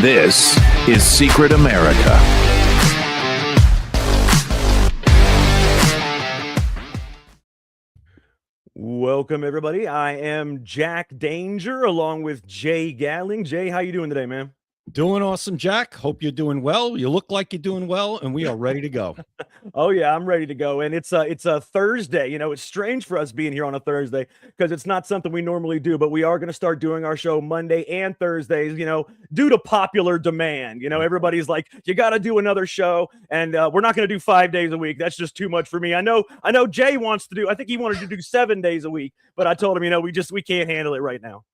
This is Secret America. Welcome, everybody. I am Jack Danger along with Jay Gatling. Jay, how you doing today, man? Doing awesome, Jack. Hope you're doing well. You look like you're doing well, and we are ready to go. Oh yeah, I'm ready to go. And it's a Thursday. You know, it's strange for us being here on a Thursday because it's not something we normally do, but we are going to start doing our show Monday and Thursdays, you know, due to popular demand. You know, everybody's like, you got to do another show, and we're not going to do 5 days a week. That's just too much for me. I know Jay wants to do, I think he wanted to do 7 days a week, but I told him, you know, we can't handle it right now.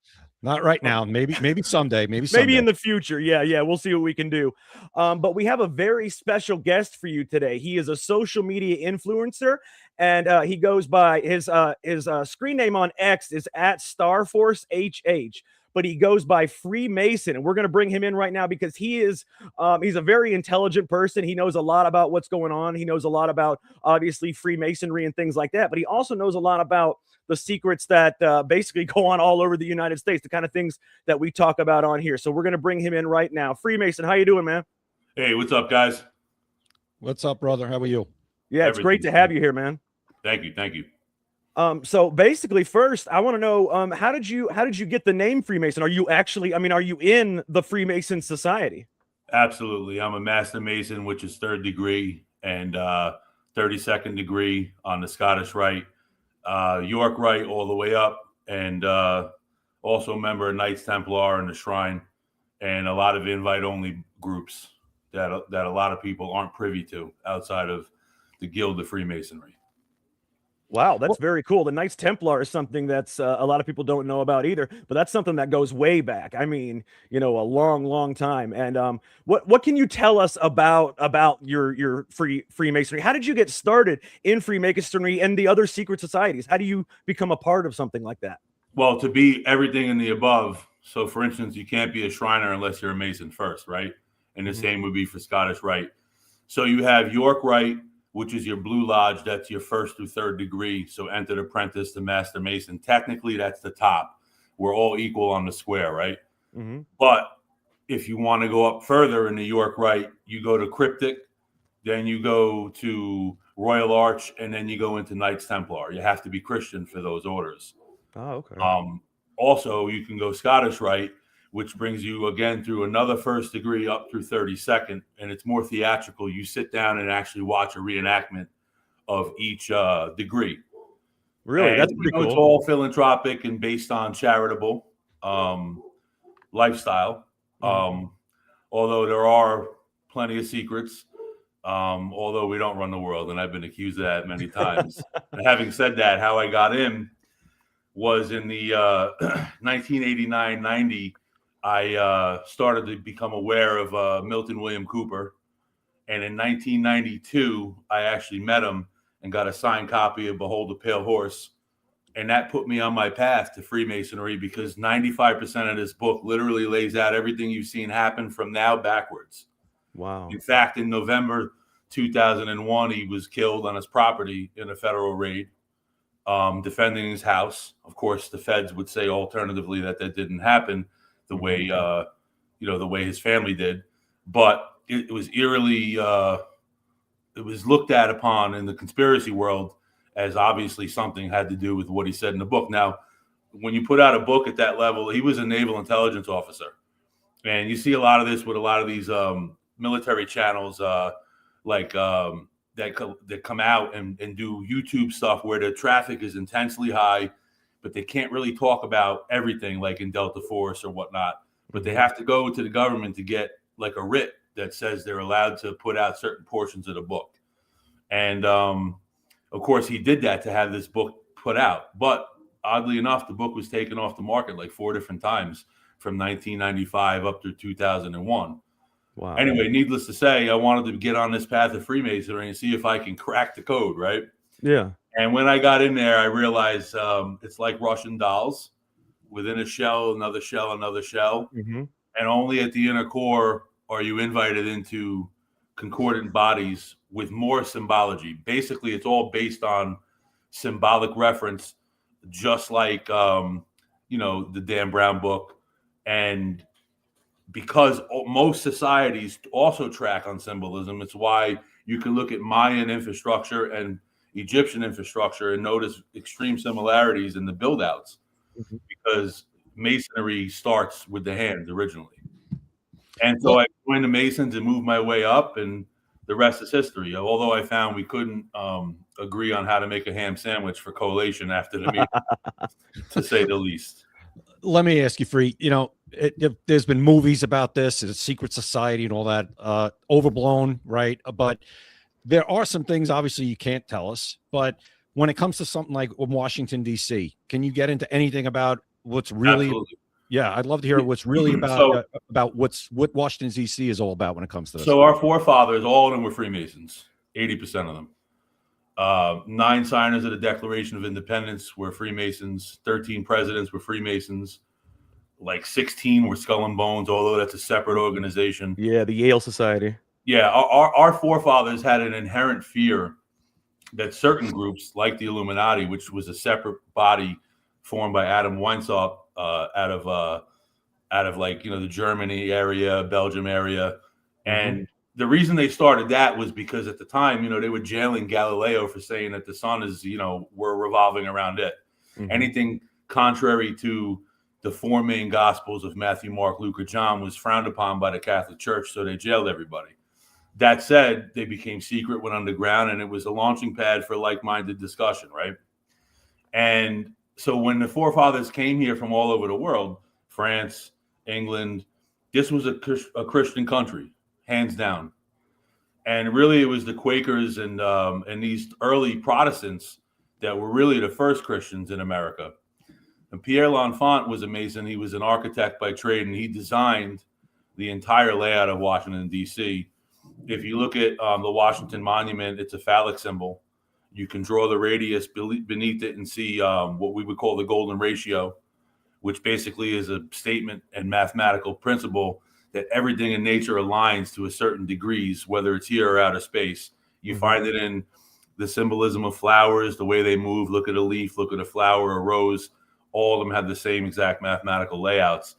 Not right now. Maybe someday. Maybe in the future. Yeah. We'll see what we can do. But we have a very special guest for you today. He is a social media influencer, and he goes by his screen name on X is at StarForceHH. But he goes by Freemason, and we're going to bring him in right now because he's a very intelligent person. He knows a lot about what's going on. He knows a lot about, obviously, Freemasonry and things like that. But he also knows a lot about the secrets that basically go on all over the United States, the kind of things that we talk about on here. So we're going to bring him in right now. Freemason, how you doing, man? Hey, what's up, guys? What's up, brother? How are you? Yeah, it's great to have you here, man. Thank you. So basically, first, I want to know, how did you get the name Freemason? Are you in the Freemason Society? Absolutely. I'm a Master Mason, which is 3rd degree, and 32nd degree on the Scottish Rite, York Rite all the way up, and also a member of Knights Templar and the Shrine, and a lot of invite-only groups that a lot of people aren't privy to outside of the Guild of Freemasonry. Wow, that's very cool. The Knights Templar is something that's a lot of people don't know about either, but that's something that goes way back. I mean, you know, a long time. And what can you tell us about your Freemasonry? How did you get started in Freemasonry and the other secret societies? How do you become a part of something like that? Well, to be everything in the above. So, for instance, you can't be a Shriner unless you're a Mason first, right? And the same would be for Scottish Rite. So you have York Rite, which is your Blue Lodge. That's your 1st through 3rd degree. So entered apprentice to Master Mason. Technically, that's the top. We're all equal on the square, right? Mm-hmm. But if you want to go up further in the York Rite, you go to Cryptic, then you go to Royal Arch, and then you go into Knights Templar. You have to be Christian for those orders. Oh, okay. Also, you can go Scottish Rite, which brings you again through another 1st degree up through 32nd, and it's more theatrical. You sit down and actually watch a reenactment of each degree. Really? And, that's pretty cool. It's all philanthropic and based on charitable lifestyle. Although there are plenty of secrets, although we don't run the world, and I've been accused of that many times. And having said that, how I got in was in the 1989-90. I started to become aware of Milton William Cooper. And in 1992, I actually met him and got a signed copy of Behold the Pale Horse. And that put me on my path to Freemasonry because 95% of this book literally lays out everything you've seen happen from now backwards. Wow. In fact, in November 2001, he was killed on his property in a federal raid, defending his house. Of course, the feds would say alternatively that didn't happen the way, the way his family did. But it was eerily, it was looked at upon in the conspiracy world as obviously something had to do with what he said in the book. Now, when you put out a book at that level, he was a naval intelligence officer. And you see a lot of this with a lot of these military channels that come out and do YouTube stuff where the traffic is intensely high, but they can't really talk about everything like in Delta Force or whatnot. But they have to go to the government to get like a writ that says they're allowed to put out certain portions of the book. And of course, he did that to have this book put out. But oddly enough, the book was taken off the market like 4 different times from 1995 up to 2001. Wow. Anyway, needless to say, I wanted to get on this path of Freemasonry and see if I can crack the code, right? Yeah. And when I got in there, I realized it's like Russian dolls. Within a shell, another shell, another shell. Mm-hmm. And only at the inner core are you invited into concordant bodies with more symbology. Basically, it's all based on symbolic reference, just like, the Dan Brown book. And because most societies also track on symbolism, it's why you can look at Mayan infrastructure and Egyptian infrastructure and notice extreme similarities in the build outs, because masonry starts with the hands originally. And so I joined the Masons and moved my way up, and the rest is history. Although I found we couldn't agree on how to make a ham sandwich for collation after the meeting, to say the least. Let me ask you, Free, there's been movies about this, a secret society and all that, overblown, right? But there are some things obviously you can't tell us, but when it comes to something like Washington, D.C., can you get into anything about what's really? Absolutely. Yeah, I'd love to hear what's really about what Washington, D.C. is all about when it comes to this. So our forefathers, all of them were Freemasons, 80% of them. 9 signers of the Declaration of Independence were Freemasons. 13 presidents were Freemasons. Like 16 were Skull and Bones, although that's a separate organization. Yeah, the Yale Society. Yeah, our forefathers had an inherent fear that certain groups, like the Illuminati, which was a separate body formed by Adam Weishaupt out of like, the Germany area, Belgium area. And the reason they started that was because at the time, they were jailing Galileo for saying that the sun is, we're revolving around it. Anything contrary to the 4 main gospels of Matthew, Mark, Luke, or John was frowned upon by the Catholic Church, so they jailed everybody. That said, they became secret, went underground, and it was a launching pad for like-minded discussion, right? And so when the forefathers came here from all over the world, France, England, this was a Christian country, hands down. And really, it was the Quakers and these early Protestants that were really the first Christians in America. And Pierre L'Enfant was a Mason. He was an architect by trade, and he designed the entire layout of Washington, D.C. If you look at the Washington Monument, it's a phallic symbol. You can draw the radius beneath it and see what we would call the golden ratio, which basically is a statement and mathematical principle that everything in nature aligns to a certain degrees, whether it's here or outer space. You find it in the symbolism of flowers, the way they move. Look at a leaf, look at a flower, a rose. All of them have the same exact mathematical layouts.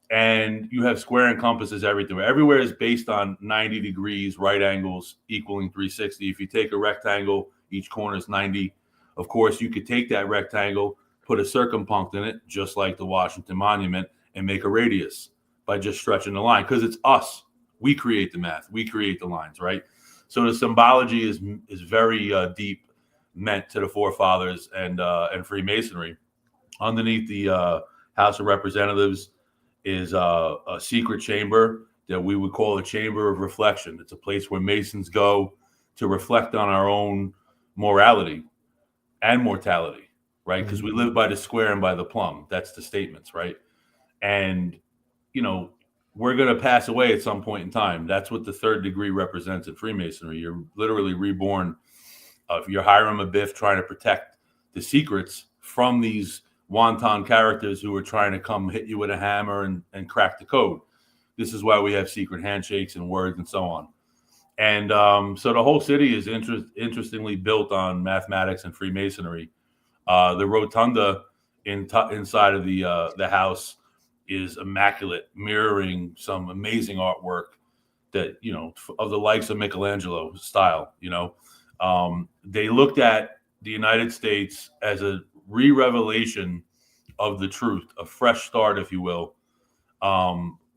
And you have square and compasses everywhere. Everywhere is based on 90 degrees, right angles equaling 360. If you take a rectangle, each corner is 90. Of course, you could take that rectangle, put a circumpunct in it, just like the Washington Monument, and make a radius by just stretching the line, because it's us. We create the math. We create the lines, right? So the symbology is very deep, meant to the forefathers and Freemasonry. Underneath the House of Representatives is a secret chamber that we would call a chamber of reflection. It's a place where Masons go to reflect on our own morality and mortality, right? Because we live by the square and by the plumb. That's the statements, right? And, we're going to pass away at some point in time. That's what the 3rd degree represents in Freemasonry. You're literally reborn. You're Hiram Abiff trying to protect the secrets from these wanton characters who are trying to come hit you with a hammer and crack the code. This is why we have secret handshakes and words and so on. And so the whole city is interestingly built on mathematics and Freemasonry. The rotunda inside of the house is immaculate, mirroring some amazing artwork that, of the likes of Michelangelo style. They looked at the United States as a re-revelation of the truth, a fresh start, if you will,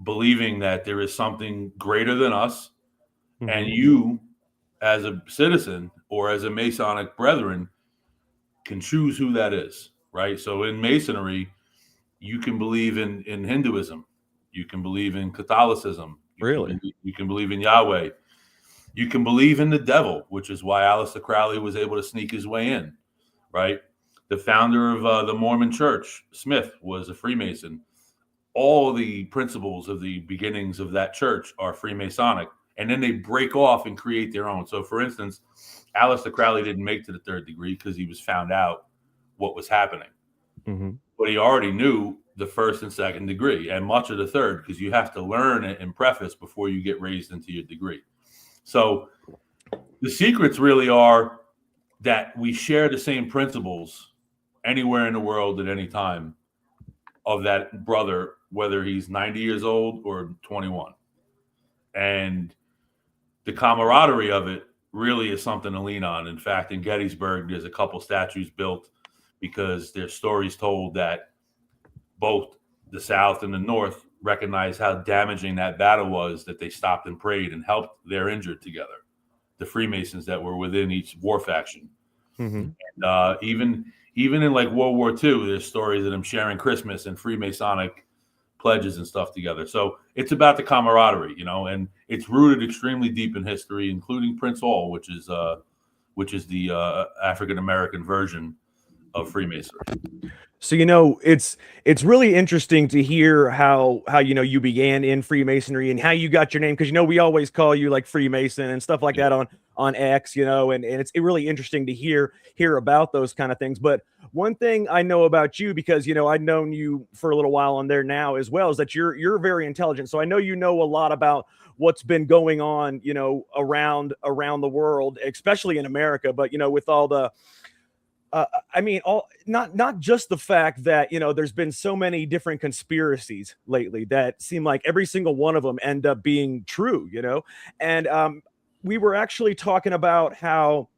believing that there is something greater than us, and you, as a citizen or as a Masonic brethren, can choose who that is, right? So in Masonry, you can believe in Hinduism, you can believe in Catholicism, you can believe in Yahweh, you can believe in the devil, which is why Aleister Crowley was able to sneak his way in, right? The founder of the Mormon Church, Smith, was a Freemason. All the principles of the beginnings of that church are Freemasonic, and then they break off and create their own. So, for instance, Aleister Crowley didn't make to the 3rd degree because he was found out what was happening. But he already knew the 1st and 2nd degree, and much of the 3rd, because you have to learn it in preface before you get raised into your degree. So the secrets really are that we share the same principles anywhere in the world at any time, of that brother, whether he's 90 years old or 21. And the camaraderie of it really is something to lean on. In fact, in Gettysburg, there's a couple statues built because there's stories told that both the South and the North recognized how damaging that battle was, that they stopped and prayed and helped their injured together, the Freemasons that were within each war faction. Mm-hmm. And even in like World War II, there's stories of them sharing Christmas and Freemasonic pledges and stuff together. So it's about the camaraderie, you know, and it's rooted extremely deep in history, including Prince Hall, which is the African American version of Freemasonry. So, you know, it's really interesting to hear how you know you began in Freemasonry and how you got your name, because, you know, we always call you like Freemason and stuff like that on X, you know, and it's really interesting to hear about those kind of things. But one thing I know about you, because, you know, I've known you for a little while on there now as well, is that you're very intelligent. So I know you know a lot about what's been going on, you know, around the world, especially in America. But, you know, with all the I mean, not just the fact that, you know, there's been so many different conspiracies lately that seem like every single one of them end up being true, you know. And we were actually talking about how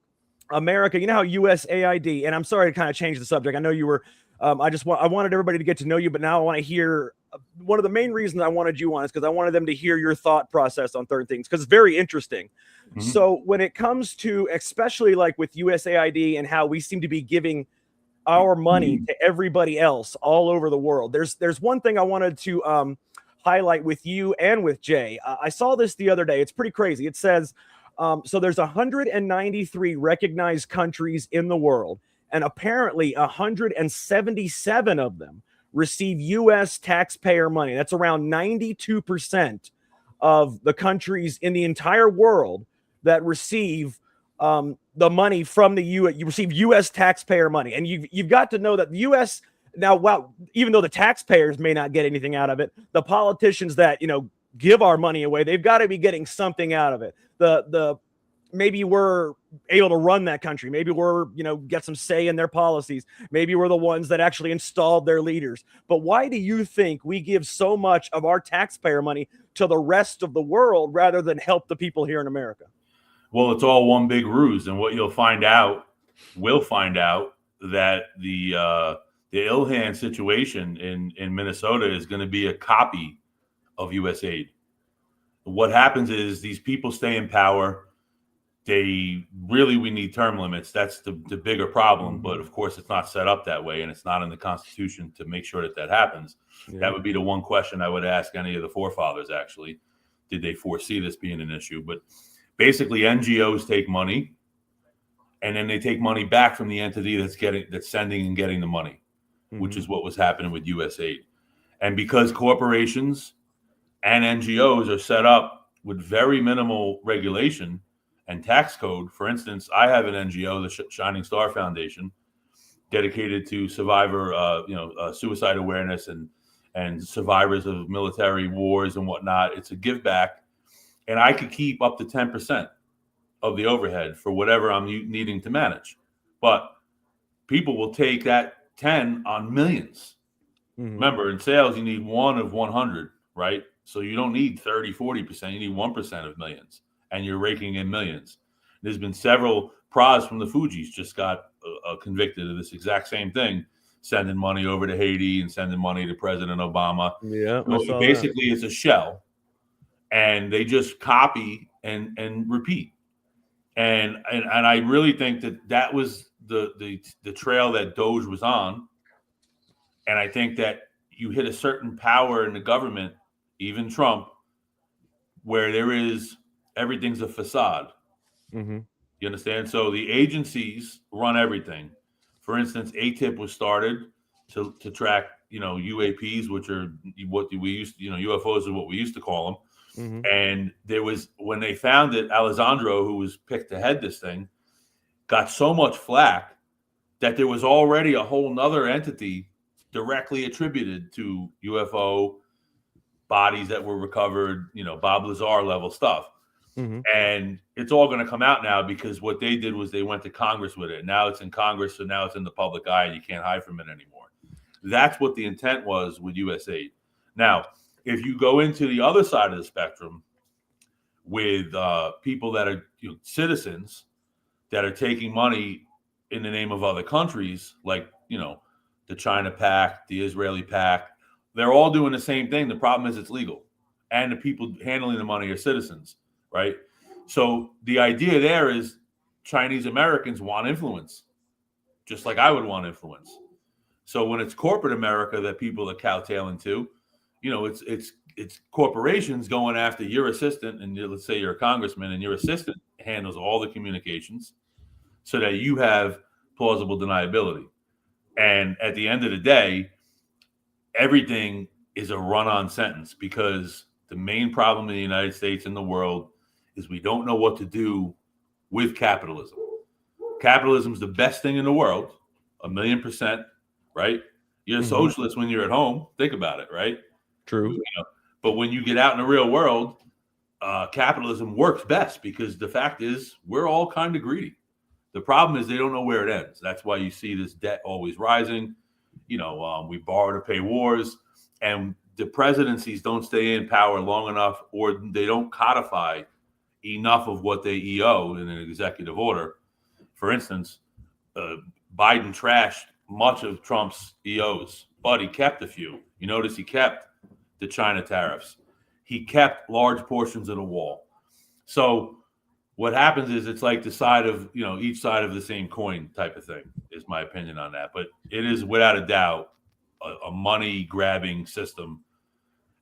America, you know, how USAID, and I'm sorry to kind of change the subject. I know you were, I wanted everybody to get to know you, but now I want to hear, one of the main reasons I wanted you on is because I wanted them to hear your thought process on certain things, because it's very interesting. Mm-hmm. So when it comes to, especially like with USAID and how we seem to be giving our money to everybody else all over the world, there's one thing I wanted to highlight with you and with Jay. I saw this the other day. It's pretty crazy. It says, so there's 193 recognized countries in the world, and apparently 177 of them receive U.S. taxpayer money. That's around 92% of the countries in the entire world that receive the money from the U.S. You receive U.S. taxpayer money, and you've got to know that the U.S. now, wow, even though the taxpayers may not get anything out of it, the politicians that, you know, give our money away, they've got to be getting something out of it. The maybe we're able to run that country. Maybe we're, you know, get some say in their policies. Maybe we're the ones that actually installed their leaders. But why do you think we give so much of our taxpayer money to the rest of the world rather than help the people here in America? Well, it's all one big ruse. And what we'll find out that the Ilhan situation in Minnesota is going to be a copy of USAID. What happens is these people stay in power. We need term limits. That's the bigger problem. But of course, it's not set up that way, and it's not in the Constitution to make sure that happens. Yeah. That would be the one question I would ask any of the forefathers, actually. Did they foresee this being an issue? But basically, NGOs take money, and then they take money back from the entity that's sending and getting the money, which is what was happening with USAID. And because corporations and NGOs are set up with very minimal regulation and tax code. For instance, I have an NGO, the Shining Star Foundation, dedicated to suicide awareness and survivors of military wars and whatnot. It's a give back, and I could keep up to 10% of the overhead for whatever I'm needing to manage. But people will take that 10 on millions. Mm-hmm. Remember, in sales, you need 1 of 100, right? So you don't need 30, 40%. You need 1% of millions, and you're raking in millions. There's been several pros from the Fugees just got convicted of this exact same thing, sending money over to Haiti and sending money to President Obama. Yeah, so basically it's a shell, and they just copy and repeat. And I really think that was the trail that Doge was on. And I think that you hit a certain power in the government, even Trump, where everything's a facade. Mm-hmm. You understand? So the agencies run everything. For instance, ATIP was started to track, UAPs, which are what we used to, UFOs is what we used to call them. Mm-hmm. And there was, when they found it, Alessandro, who was picked to head this thing, got so much flack that there was already a whole nother entity directly attributed to UFO bodies that were recovered, Bob Lazar level stuff. Mm-hmm. And it's all going to come out now because what they did was they went to Congress with it. Now it's in Congress, so now it's in the public eye, and you can't hide from it anymore. That's what the intent was with USAID. Now, if you go into the other side of the spectrum with people that are citizens that are taking money in the name of other countries, like, the China PAC, the Israeli PAC, they're all doing the same thing. The problem is it's legal. And the people handling the money are citizens, right? So the idea there is Chinese Americans want influence, just like I would want influence. So when it's corporate America that people are kowtowing to, it's corporations going after your assistant, and let's say you're a congressman and your assistant handles all the communications so that you have plausible deniability. And at the end of the day, everything is a run-on sentence, because the main problem in the United States and the world is we don't know what to do with capitalism. Capitalism is the best thing in the world, 1,000,000%, right? You're a socialist when you're at home. Think about it, right? True. But when you get out in the real world, capitalism works best, because the fact is we're all kind of greedy. The problem is they don't know where it ends. That's why you see this debt always rising. We borrow to pay wars, and the presidencies don't stay in power long enough, or they don't codify enough of what they EO in an executive order. For instance, Biden trashed much of Trump's EOs, but he kept a few. You notice he kept the China tariffs. He kept large portions of the wall. So what happens is it's like the side of, each side of the same coin type of thing, is my opinion on that. But it is without a doubt a money grabbing system,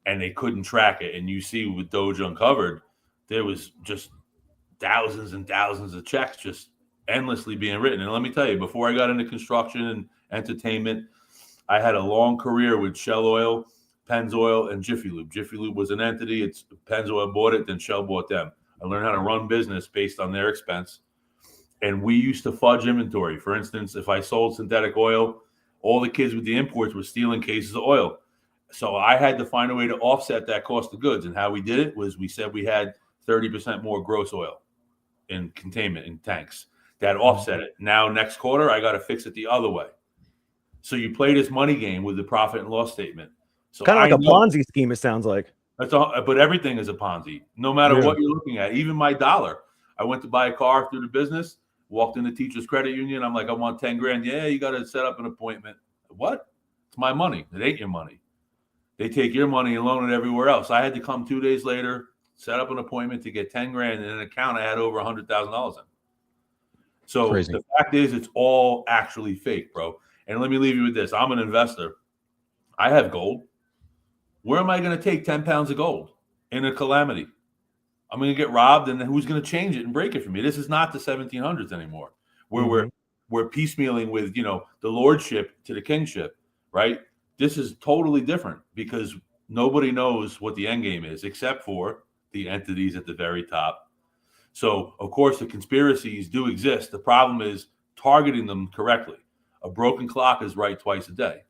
and they couldn't track it. And you see with Doge Uncovered, there was just thousands and thousands of checks just endlessly being written. And let me tell you, before I got into construction and entertainment, I had a long career with Shell Oil, Pennzoil, and Jiffy Lube. Jiffy Lube was an entity. It's Pennzoil bought it, then Shell bought them. I learned how to run business based on their expense. And we used to fudge inventory. For instance, if I sold synthetic oil, all the kids with the imports were stealing cases of oil. So I had to find a way to offset that cost of goods. And how we did it was we said we had 30% more gross oil in containment in tanks. That offset it. Now, next quarter, I got to fix it the other way. So you play this money game with the profit and loss statement. So Kind of like a Ponzi scheme, it sounds like. That's all, but everything is a Ponzi, no matter what you're looking at. Even my dollar. I went to buy a car through the business, walked in the teacher's credit union. I'm like, I want 10 grand. Yeah, you got to set up an appointment. What? It's my money. It ain't your money. They take your money and loan it everywhere else. I had to come 2 days later, set up an appointment to get 10 grand in an account I had over $100,000 in. So Crazy. The fact is, it's all actually fake, bro. And let me leave you with this. I'm an investor. I have gold. Where am I going to take 10 pounds of gold in a calamity? I'm going to get robbed, and who's going to change it and break it for me? This is not the 1700s anymore, where we're piecemealing with, the lordship to the kingship, right? This is totally different, because nobody knows what the end game is except for the entities at the very top. So, of course, the conspiracies do exist. The problem is targeting them correctly. A broken clock is right twice a day.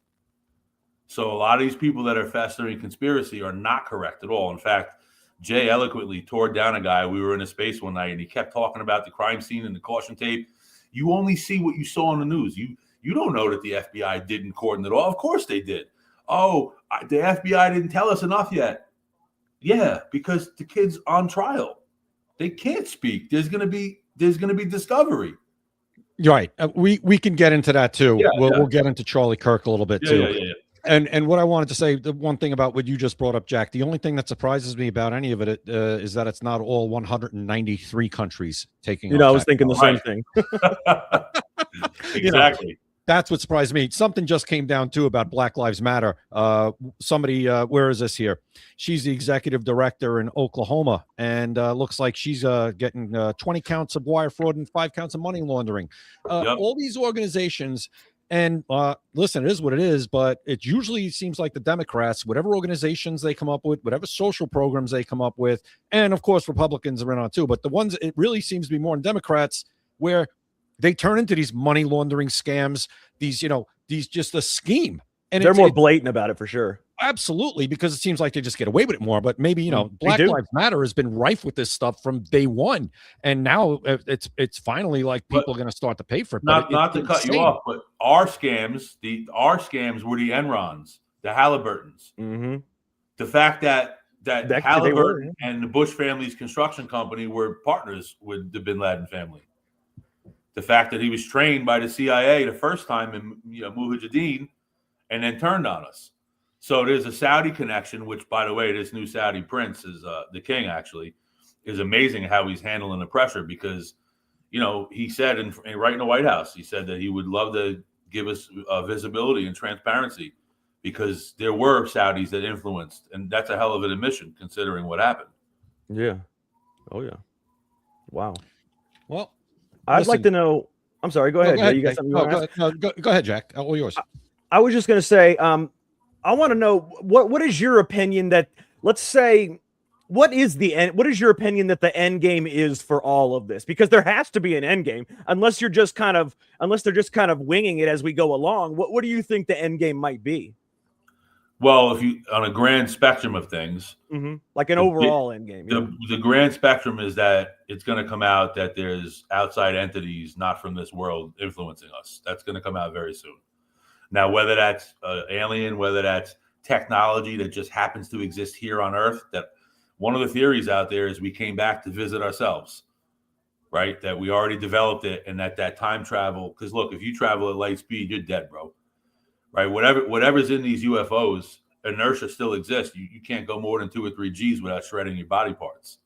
So a lot of these people that are festering conspiracy are not correct at all. In fact, Jay eloquently tore down a guy. We were in a space one night, and he kept talking about the crime scene and the caution tape. You only see what you saw on the news. You don't know that the FBI didn't cordon it off. Of course they did. Oh, the FBI didn't tell us enough yet. Yeah, because the kid's on trial. They can't speak. There's gonna be discovery. You're right. We can get into that too. Yeah, we'll get into Charlie Kirk a little bit too. Yeah. And what I wanted to say, the one thing about what you just brought up, Jack, the only thing that surprises me about any of it is that it's not all 193 countries taking. I was thinking the same thing. Exactly. That's what surprised me. Something just came down too about Black Lives Matter. Somebody, where is this here? She's the executive director in Oklahoma, and looks like she's getting 20 counts of wire fraud and 5 counts of money laundering. All these organizations. And listen, it is what it is, but it usually seems like the Democrats, whatever organizations they come up with, whatever social programs they come up with, and of course, Republicans are in on too. But the ones, it really seems to be more in Democrats, where they turn into these money laundering scams, these just a scheme. And they're more blatant about it for sure. Absolutely, because it seems like they just get away with it more. But maybe, Black do. Lives Matter has been rife with this stuff from day one, and now it's finally like people are going to start to pay for it. Not to cut you off, but our scams were the Enrons, the Halliburtons. Mm-hmm. The fact that Halliburton were, and the Bush family's construction company were partners with the Bin Laden family. The fact that he was trained by the CIA the first time in Mujahideen and then turned on us. So there's a Saudi connection, which, by the way, this new Saudi prince is the king, actually, is amazing how he's handling the pressure because, he said right in the White House, he said that he would love to give us visibility and transparency because there were Saudis that influenced. And that's a hell of an admission considering what happened. Yeah. Oh, yeah. Wow. Well, I'd like to know. I'm sorry. Go ahead. You got something you want to ask? Go ahead, Jack. All yours. I was just going to say, I want to know what is your opinion that, let's say, what is your opinion that the end game is for all of this? Because there has to be an end game, unless they're just kind of winging it as we go along. What do you think the end game might be? Well, if you on a grand spectrum of things, like an overall end game, the grand spectrum is that it's going to come out that there's outside entities not from this world influencing us. That's going to come out very soon. Now, whether that's alien, whether that's technology that just happens to exist here on Earth, that one of the theories out there is we came back to visit ourselves, right? That we already developed it, and that time travel. Because look, if you travel at light speed, you're dead, bro. Right? Whatever's in these UFOs, inertia still exists. You can't go more than 2 or 3 Gs without shredding your body parts.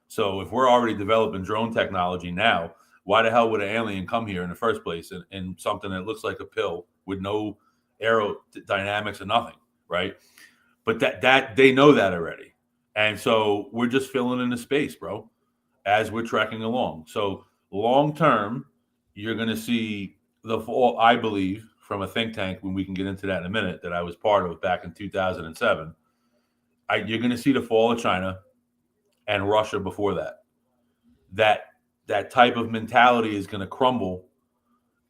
So if we're already developing drone technology now, why the hell would an alien come here in the first place in something that looks like a pill with no aerodynamics or nothing, right? But that they know that already. And so we're just filling in the space, bro, as we're trekking along. So long term, you're going to see the fall, I believe, from a think tank, when we can get into that in a minute, that I was part of back in 2007. You're going to see the fall of China and Russia before that. That type of mentality is going to crumble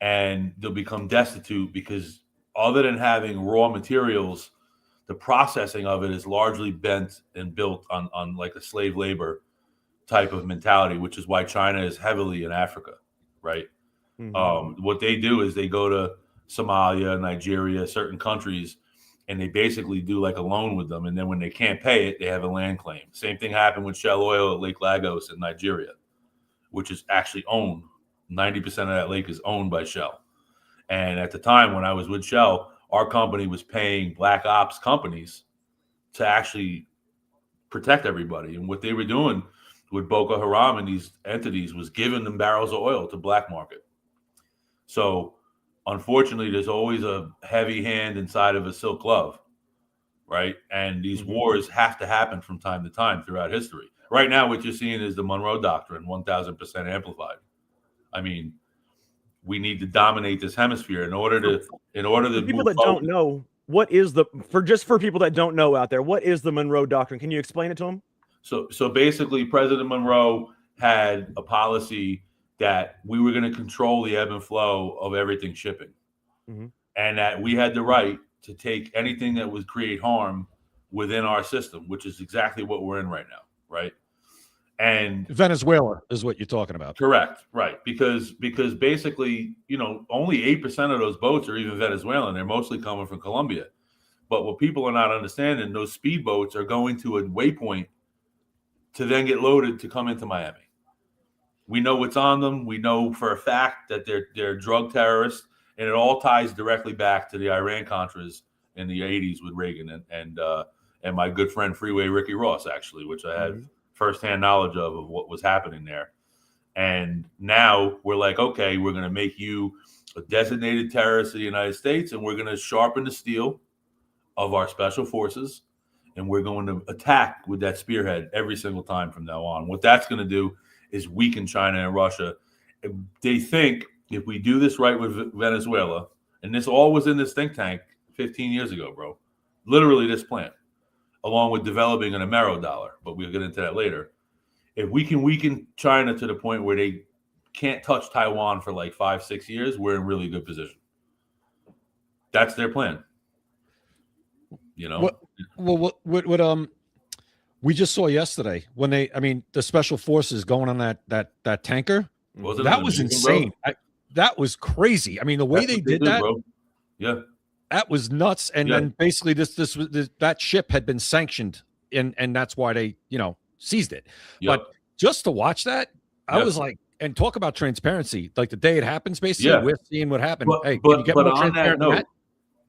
and they'll become destitute because other than having raw materials, the processing of it is largely bent and built on like a slave labor type of mentality, which is why China is heavily in Africa, right? What they do is they go to Somalia, Nigeria, certain countries, and they basically do like a loan with them. And then when they can't pay it, they have a land claim. Same thing happened with Shell Oil at Lake Lagos in Nigeria, which is actually owned. 90% of that lake is owned by Shell. And at the time when I was with Shell, our company was paying black ops companies to actually protect everybody. And what they were doing with Boko Haram and these entities was giving them barrels of oil to black market. So unfortunately, there's always a heavy hand inside of a silk glove, right? And these wars have to happen from time to time throughout history. Right now, what you're seeing is the Monroe Doctrine, 1,000% amplified. I mean, we need to dominate this hemisphere in order to people that don't know, what is for people that don't know out there, what is the Monroe Doctrine? Can you explain it to them? So basically, President Monroe had a policy that we were going to control the ebb and flow of everything shipping, and that we had the right to take anything that would create harm within our system, which is exactly what we're in right now, right? And Venezuela is what you're talking about. Correct, right? Because basically, only 8% of those boats are even Venezuelan. They're mostly coming from Colombia. But what people are not understanding, those speedboats are going to a waypoint to then get loaded to come into Miami. We know what's on them. We know for a fact that they're drug terrorists, and it all ties directly back to the Iran-Contras in the 80s with Reagan and my good friend Freeway Ricky Ross, actually, which I had firsthand knowledge of what was happening there. And now we're like, okay, we're going to make you a designated terrorist of the United States, and we're going to sharpen the steel of our special forces, and we're going to attack with that spearhead every single time from now on. What that's going to do is weaken China and Russia. They think if we do this right with Venezuela, and this all was in this think tank 15 years ago, bro, literally this plan, along with developing an Ameridollar, but we'll get into that later. If we can weaken China to the point where they can't touch Taiwan for like 5-6 years, we're in really good position. That's their plan. You know, What we just saw yesterday when the special forces going on that tanker. Wasn't That it was amazing, bro? insane. That was crazy. I mean, the way That's they what did do, that, bro. Yeah. that was nuts. And Yeah. then basically that ship had been sanctioned, and that's why they seized it. Yep. But just to watch that, I Yep. was like, and talk about transparency. Like the day it happens, basically, Yeah. we're seeing what happened. But, Hey, can but, you get but more on that transparent than note, that?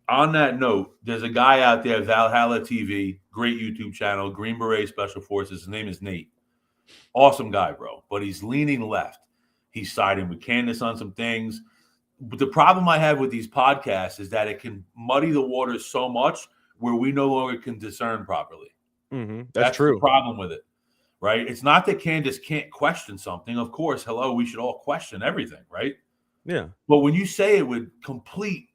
on that note, there's a guy out there, Valhalla TV, great YouTube channel, Green Beret Special Forces. His name is Nate. Awesome guy, bro. But he's leaning left. He's siding with Candace on some things. But the problem I have with these podcasts is that it can muddy the waters so much where we no longer can discern properly. That's true. The problem with it, right? It's not that Candace can't question something. Of course, hello, we should all question everything, right? Yeah. But when you say it with complete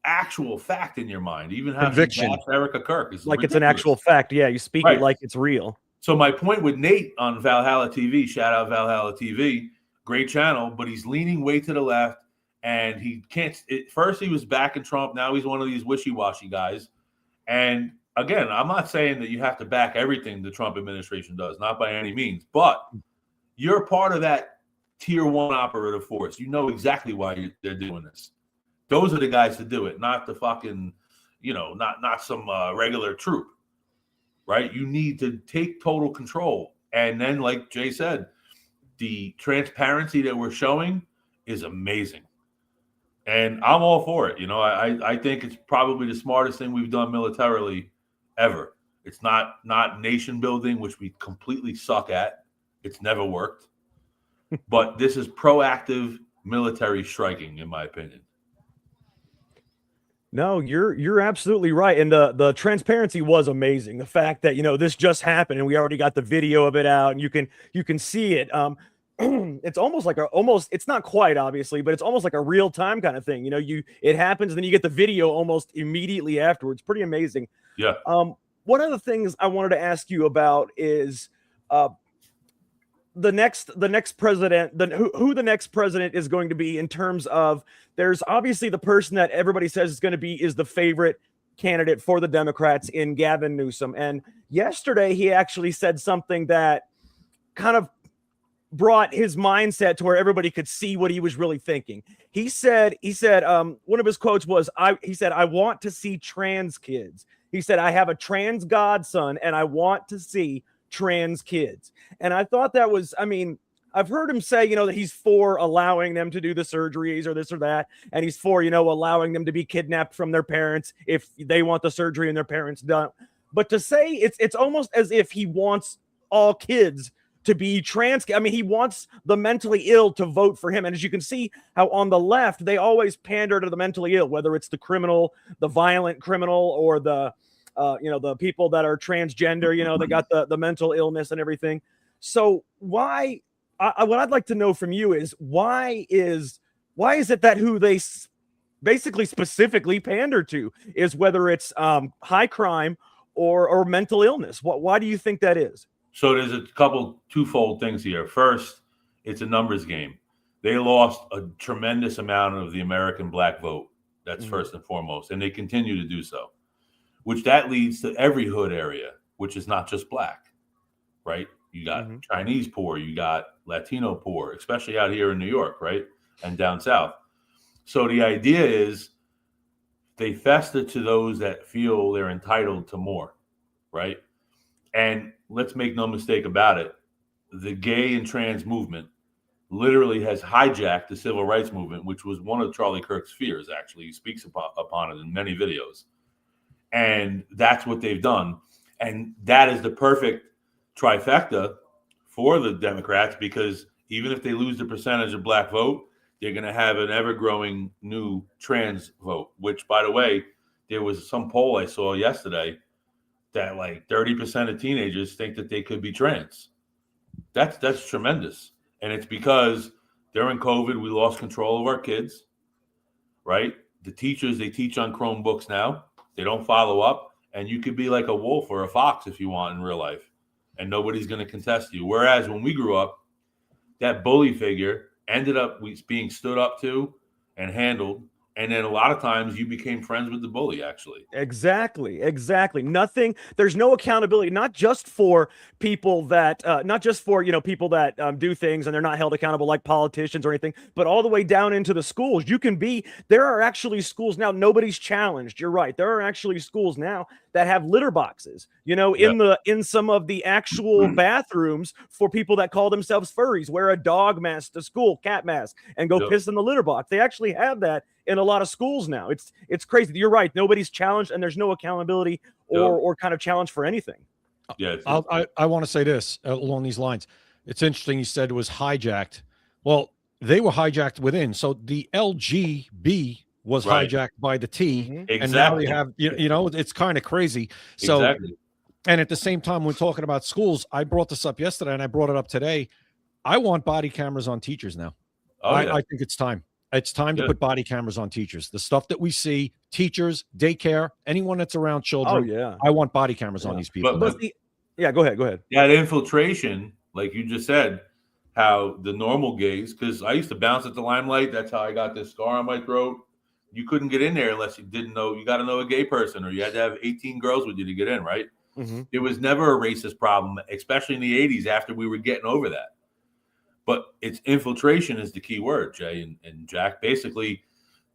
actual fact in your mind, even how Conviction. she bashed Erica Kirk is Like ridiculous. it's an actual fact. Yeah, you speak Right. it like it's real. So my point with Nate on Valhalla TV, shout out Valhalla TV, great channel, but he's leaning way to the left, and he can't. First he was backing Trump, now he's one of these wishy-washy guys. And again, I'm not saying that you have to back everything the Trump administration does, not by any means, but you're part of that tier 1 operative force. You know exactly why they're doing this. Those are the guys to do it, not the fucking, not some regular troop, right? You need to take total control. And then, like Jay said, the transparency that we're showing is amazing. And I'm all for it. I think it's probably the smartest thing we've done militarily ever. It's not nation building, which we completely suck at. It's never worked. But this is proactive military striking, in my opinion. No, you're absolutely right. And the transparency was amazing. The fact that, this just happened and we already got the video of it out and you can see it. It's almost like it's not quite obviously, but it's almost like a real time kind of thing. It happens and then you get the video almost immediately afterwards. Pretty amazing. Yeah. One of the things I wanted to ask you about is the next president, who the next president is going to be in terms of, there's obviously the person that everybody says is going to be is the favorite candidate for the Democrats in Gavin Newsom. And yesterday he actually said something that kind of brought his mindset to where everybody could see what he was really thinking. He said, one of his quotes was, he said, "I want to see trans kids." He said, "I have a trans godson and I want to see trans kids." And I thought that was, I've heard him say, that he's for allowing them to do the surgeries or this or that. And he's for, allowing them to be kidnapped from their parents if they want the surgery and their parents don't. But to say it's almost as if he wants all kids to be trans. He wants the mentally ill to vote for him. And as you can see how on the left, they always pander to the mentally ill, whether it's the criminal, the violent criminal, or the people that are transgender, they got the mental illness and everything. So why, what I'd like to know from you is why is it that who they basically specifically pander to is whether it's high crime or mental illness? Why do you think that is? So there's a couple twofold things here. First, it's a numbers game. They lost a tremendous amount of the American black vote. That's first and foremost, and they continue to do so, which that leads to every hood area, which is not just black, right? You got Chinese poor, you got Latino poor, especially out here in New York, right? And down south. So the idea is they fester to those that feel they're entitled to more, right? And let's make no mistake about it. The gay and trans movement literally has hijacked the civil rights movement, which was one of Charlie Kirk's fears, actually. He speaks upon it in many videos. And that's what they've done. And that is the perfect trifecta for the Democrats, because even if they lose the percentage of black vote, they're going to have an ever-growing new trans vote, which, by the way, there was some poll I saw yesterday that like 30% of teenagers think that they could be trans. That's tremendous. And it's because during COVID, we lost control of our kids, right? The teachers, they teach on Chromebooks now. They don't follow up. And you could be like a wolf or a fox if you want in real life. And nobody's going to contest you. Whereas when we grew up, that bully figure ended up being stood up to and handled And then a lot of times you became friends with the bully, actually. Exactly. Nothing. There's no accountability, not just for people that, not just for people that do things and they're not held accountable like politicians or anything, but all the way down into the schools. There are actually schools now. Nobody's challenged. You're right. There are actually schools now that have litter boxes. In some of the actual bathrooms for people that call themselves furries, wear a dog mask to school, cat mask, and go piss in the litter box. They actually have that in a lot of schools now. It's crazy. You're right. Nobody's challenged, and there's no accountability or kind of challenge for anything. Yeah, I want to say this along these lines. It's interesting. You said it was hijacked. Well, they were hijacked within. So the LGB was hijacked by the T, Exactly. and now you have it's kind of crazy. So, exactly. And at the same time, when talking about schools, I brought this up yesterday, and I brought it up today. I want body cameras on teachers now. I think it's time. It's time to put body cameras on teachers. The stuff that we see, teachers, daycare, anyone that's around children. Oh, yeah. I want body cameras on these people. Go ahead. That infiltration, like you just said, how the normal gays, because I used to bounce at the Limelight. That's how I got this scar on my throat. You couldn't get in there unless you didn't know. You got to know a gay person, or you had to have 18 girls with you to get in, right? Mm-hmm. It was never a racist problem, especially in the 80s after we were getting over that. But it's infiltration is the key word, Jay and Jack. Basically,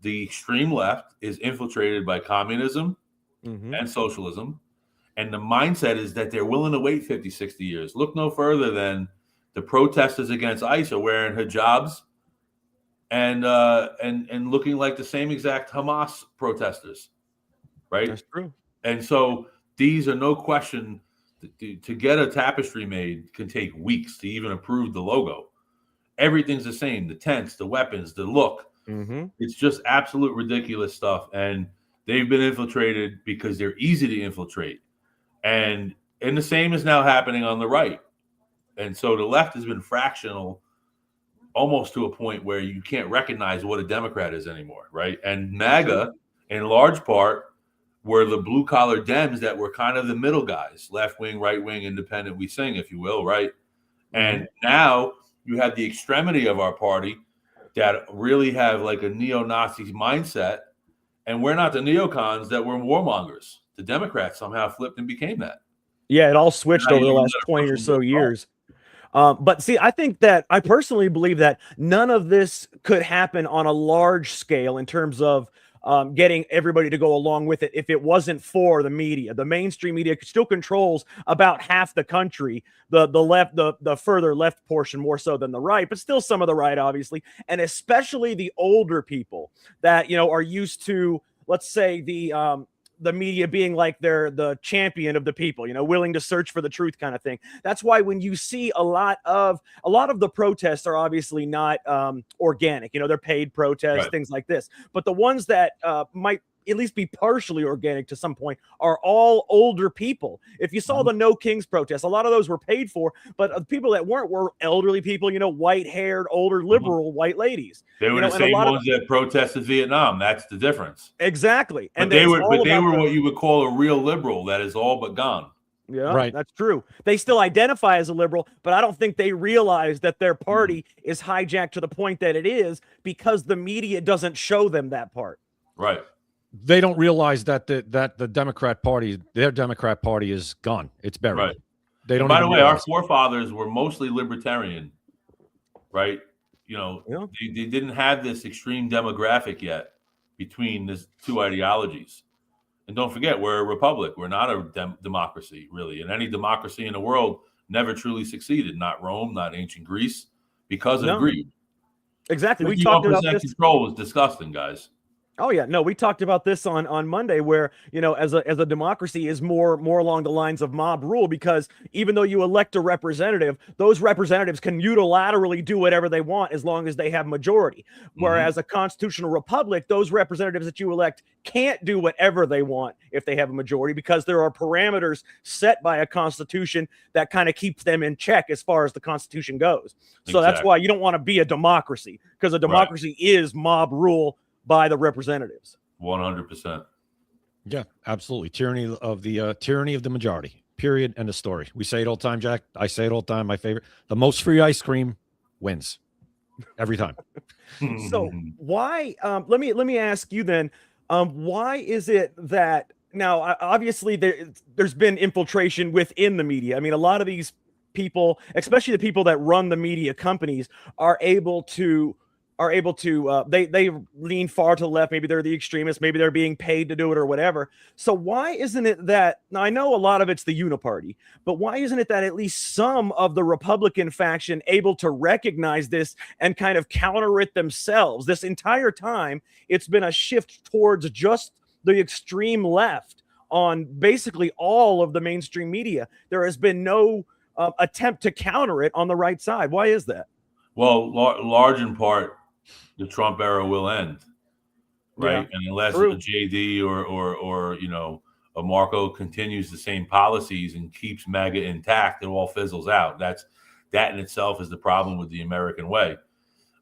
the extreme left is infiltrated by communism and socialism. And the mindset is that they're willing to wait 50, 60 years. Look no further than the protesters against ICE are wearing hijabs and looking like the same exact Hamas protesters, right? That's true. And so these are no question to get a tapestry made can take weeks to even approve the logo. Everything's the same, the tents, the weapons, the look. It's just absolute ridiculous stuff. And they've been infiltrated because they're easy to infiltrate. And the same is now happening on the right. And so the left has been fractional almost to a point where you can't recognize what a Democrat is anymore, right? And MAGA, in large part, were the blue-collar Dems that were kind of the middle guys, left-wing, right-wing, independent, we sing, if you will, right? And now you have the extremity of our party that really have like a neo-Nazi mindset, and we're not the neocons that were warmongers. The Democrats somehow flipped and became that. Yeah, it all switched over the last 20 or so years. But see, I personally believe that none of this could happen on a large scale in terms of getting everybody to go along with it if it wasn't for the media. The mainstream media still controls about half the country, the left, the further left portion more so than the right, but still some of the right, obviously, and especially the older people that are used to, let's say, the media being like they're the champion of the people, willing to search for the truth kind of thing. That's why when you see a lot of the protests are obviously not organic, they're paid protests, right, things like this. But the ones that might at least be partially organic to some point are all older people. If you saw the No Kings protests, a lot of those were paid for, but the people that weren't were elderly people, white-haired, older, liberal white ladies. They were the same ones that protested Vietnam. That's the difference. Exactly. But they were what you would call a real liberal that is all but gone. Yeah, right. That's true. They still identify as a liberal, but I don't think they realize that their party is hijacked to the point that it is because the media doesn't show them that part. Right. They don't realize that the Democrat Party, their Democrat Party, is gone. It's buried. Right. They don't. By the way, realize. our forefathers were mostly libertarian, right? They didn't have this extreme demographic yet between these two ideologies. And don't forget, we're a republic. We're not a democracy, really. And any democracy in the world never truly succeeded. Not Rome, not ancient Greece, because of greed. Exactly. We talked about this. Control was disgusting, guys. Oh yeah, no, we talked about this on Monday, where as a democracy is more along the lines of mob rule, because even though you elect a representative, those representatives can unilaterally do whatever they want as long as they have majority. Whereas a constitutional republic, those representatives that you elect can't do whatever they want if they have a majority, because there are parameters set by a constitution that kind of keeps them in check as far as the constitution goes. So that's why you don't want to be a democracy, because a democracy is mob rule by the representatives. 100%. Yeah, absolutely. Tyranny of the majority. Period. End of story. We say it all the time, Jack. I say it all the time. My favorite. The most free ice cream wins. every time. So why? Let me ask you then. Why is it that now? Obviously, there's been infiltration within the media. I mean, a lot of these people, especially the people that run the media companies, are able to they lean far to the left. Maybe they're the extremists. Maybe they're being paid to do it or whatever. So why isn't it that now I know a lot of it's the uniparty, but why isn't it that at least some of the Republican faction able to recognize this and kind of counter it themselves? This entire time, it's been a shift towards just the extreme left on basically all of the mainstream media. There has been no attempt to counter it on the right side. Why is that? Well, large in part, the Trump era will end, right? Yeah, and unless a true. JD or a Marco continues the same policies and keeps MAGA intact, it all fizzles out. That in itself is the problem with the American way.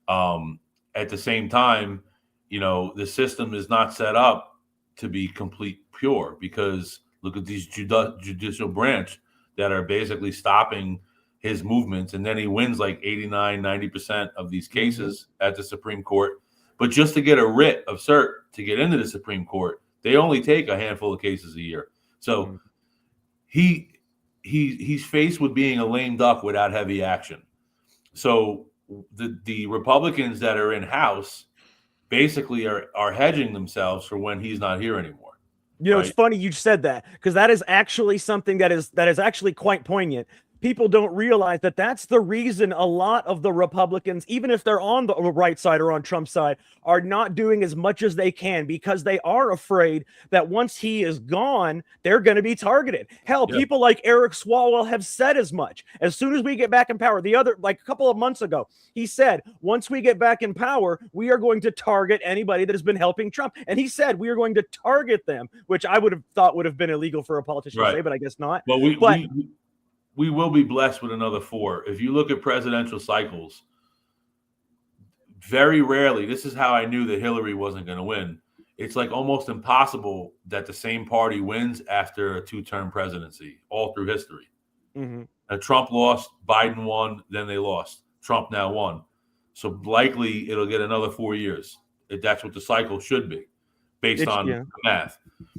At the same time, the system is not set up to be complete pure, because look at these judicial branch that are basically stopping his movements, and then he wins like 89-90% of these cases at the Supreme Court. But just to get a writ of cert to get into the Supreme Court, they only take a handful of cases a year. So he's faced with being a lame duck without heavy action. So the Republicans that are in House basically are hedging themselves for when he's not here anymore. It's funny you said that, because that is actually something that is actually quite poignant. People don't realize that that's the reason a lot of the Republicans, even if they're on the right side or on Trump's side, are not doing as much as they can, because they are afraid that once he is gone, they're going to be targeted. Hell, people like Eric Swalwell have said as much. As soon as we get back in power, a couple of months ago, he said, once we get back in power, we are going to target anybody that has been helping Trump. And he said, we are going to target them, which I would have thought would have been illegal for a politician to say, but I guess not. Well, we will be blessed with another 4. If you look at presidential cycles, very rarely, this is how I knew that Hillary wasn't going to win. It's like almost impossible that the same party wins after a 2-term presidency, all through history. Now, Trump lost, Biden won, then they lost. Trump now won. So likely it'll get another 4 years. That's what the cycle should be, based on the math.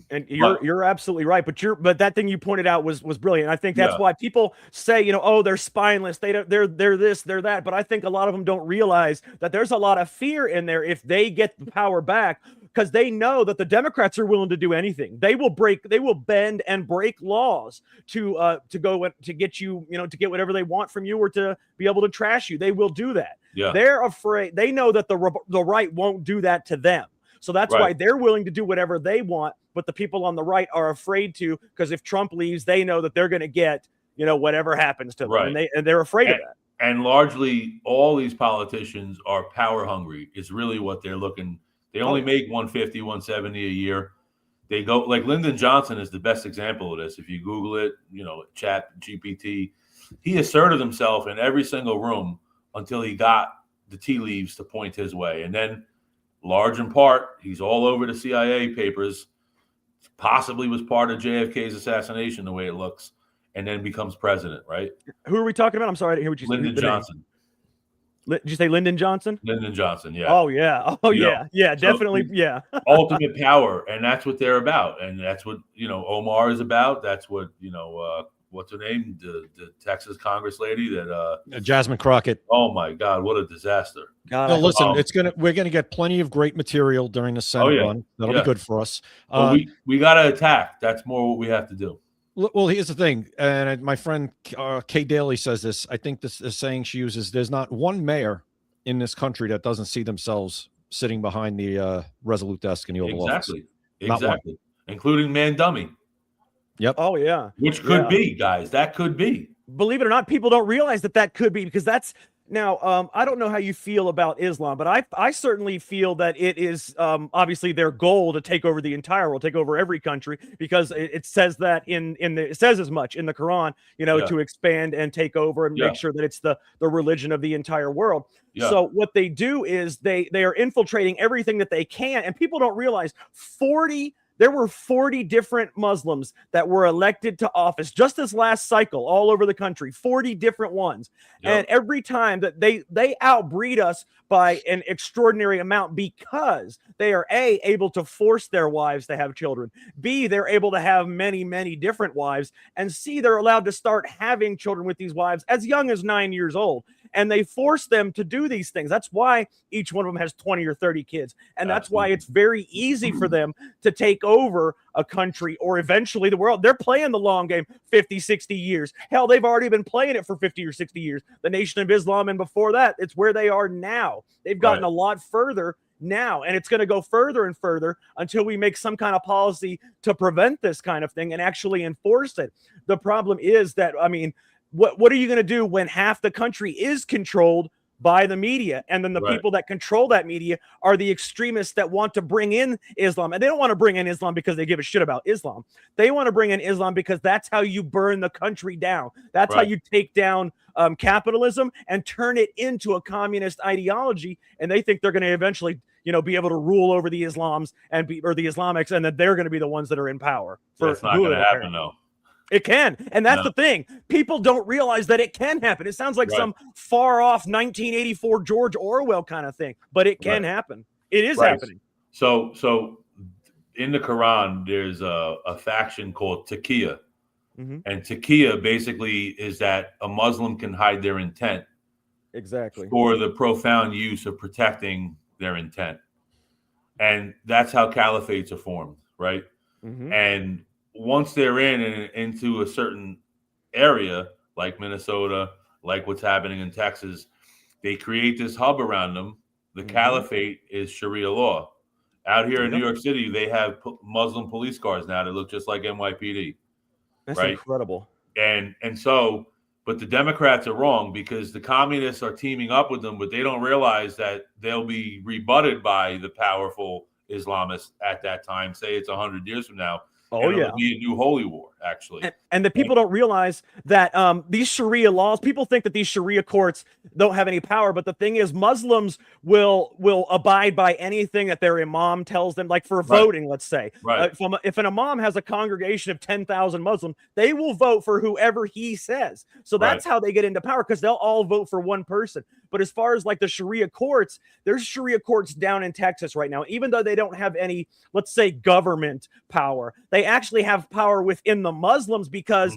And you're absolutely right, but that thing you pointed out was brilliant. I think that's why people say, oh, they're spineless, they're this, they're that. But I think a lot of them don't realize that there's a lot of fear in there if they get the power back, because they know that the Democrats are willing to do anything. They will bend and break laws to get you, to get whatever they want from you, or to be able to trash you. They will do that. Yeah. They're afraid. They know that the right won't do that to them. So that's why they're willing to do whatever they want, but the people on the right are afraid to, because if Trump leaves, they know that they're going to get, whatever happens to them, and they're afraid of that. And largely, all these politicians are power hungry. Is really what they're looking. They only make 150, 170 a year. They go like Lyndon Johnson is the best example of this. If you Google it, Chat GPT, he asserted himself in every single room until he got the tea leaves to point his way, and then, large in part, he's all over the CIA papers, possibly was part of JFK's assassination, the way it looks, and then becomes president, right? Who are we talking about? I'm sorry, I didn't hear what you said. Lyndon Johnson. Did you say Lyndon Johnson? Lyndon Johnson, yeah. Oh, yeah. Oh, yeah. Yeah, definitely, yeah. Ultimate power, and that's what they're about. And that's what, Omar is about. That's what, what's her name? The Texas Congress lady that Jasmine Crockett. Oh my God, what a disaster. God. No, listen, we're gonna get plenty of great material during the Senate run. That'll be good for us. We gotta attack. That's more what we have to do. Well, here's the thing, and my friend Kay Daly says this. I think this is saying she uses, there's not one mayor in this country that doesn't see themselves sitting behind the Resolute desk in the Oval Office. Exactly. Including Mandummy. Yep. Oh, yeah. Which could be, guys. That could be. Believe it or not, people don't realize that could be, because that's now, I don't know how you feel about Islam, but I certainly feel that it is obviously their goal to take over the entire world, take over every country, because it says that it says as much in the Quran, to expand and take over and make sure that it's the religion of the entire world. Yeah. So what they do is they are infiltrating everything that they can, and people don't realize 40 There were 40 different Muslims that were elected to office just this last cycle all over the country, 40 different ones. Yep. And every time that they outbreed us by an extraordinary amount because they are A, able to force their wives to have children, B, they're able to have many, many different wives, and C, they're allowed to start having children with these wives as young as 9 years old. And they force them to do these things. That's why each one of them has 20 or 30 kids. And that's why it's very easy for them to take over a country or eventually the world. They're playing the long game 50, 60 years. Hell, they've already been playing it for 50 or 60 years. The Nation of Islam, and before that, it's where they are now. They've gotten a lot further now, and it's going to go further and further until we make some kind of policy to prevent this kind of thing and actually enforce it. The problem is that, I mean, what are you going to do when half the country is controlled by the media, and then the people that control that media are the extremists that want to bring in Islam? And they don't want to bring in Islam because they give a shit about Islam. They want to bring in Islam because that's how you burn the country down. That's how you take down capitalism and turn it into a communist ideology. And they think they're going to eventually, you know, be able to rule over the Islams or the Islamics, and that they're going to be the ones that are in power. That's not going to happen, though. It can. And that's the thing. People don't realize that it can happen. It sounds like some far off 1984 George Orwell kind of thing, but it can happen. It is happening. So in the Quran, there's a faction called Taqiyya. And Taqiyya basically is that a Muslim can hide their intent. Exactly. For the profound use of protecting their intent. And that's how caliphates are formed, right? And once they're into a certain area, like Minnesota, like what's happening in Texas, they create this hub around them. The caliphate is Sharia law. Out here in New York City, they have Muslim police cars now that look just like NYPD. That's incredible. And so, but the Democrats are wrong because the communists are teaming up with them, but they don't realize that they'll be rebutted by the powerful Islamists at that time. Say it's 100 years from now. Oh, it'll be a new holy war, actually. And the people don't realize that these Sharia laws, people think that these Sharia courts don't have any power. But the thing is, Muslims will abide by anything that their imam tells them, like for voting, let's say. If an imam has a congregation of 10,000 Muslims, they will vote for whoever he says. So that's how they get into power, because they'll all vote for one person. But as far as like the Sharia courts, there's Sharia courts down in Texas right now, even though they don't have any, let's say, government power. They actually have power within the Muslims because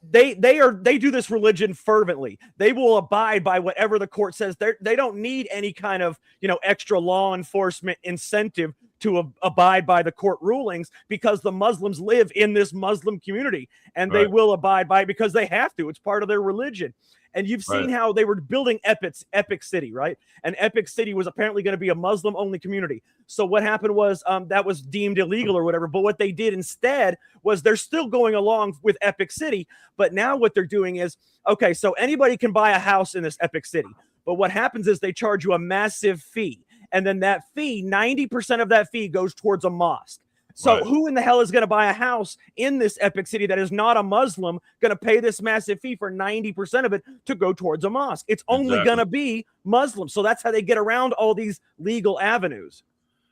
they do this religion fervently. They will abide by whatever the court says. They don't need any kind of, you know, extra law enforcement incentive to abide by the court rulings, because the Muslims live in this Muslim community and they will abide by it because they have to. It's part of their religion. And you've seen how they were building Epic City, right? And Epic City was apparently going to be a Muslim-only community. So what happened was that was deemed illegal or whatever. But what they did instead was they're still going along with Epic City. But now what they're doing is, okay, so anybody can buy a house in this Epic City. But what happens is they charge you a massive fee. And then that fee, 90% of that fee goes towards a mosque. So who in the hell is going to buy a house in this Epic City that is not a Muslim, going to pay this massive fee for 90% of it to go towards a mosque? It's only going to be Muslim. So that's how they get around all these legal avenues.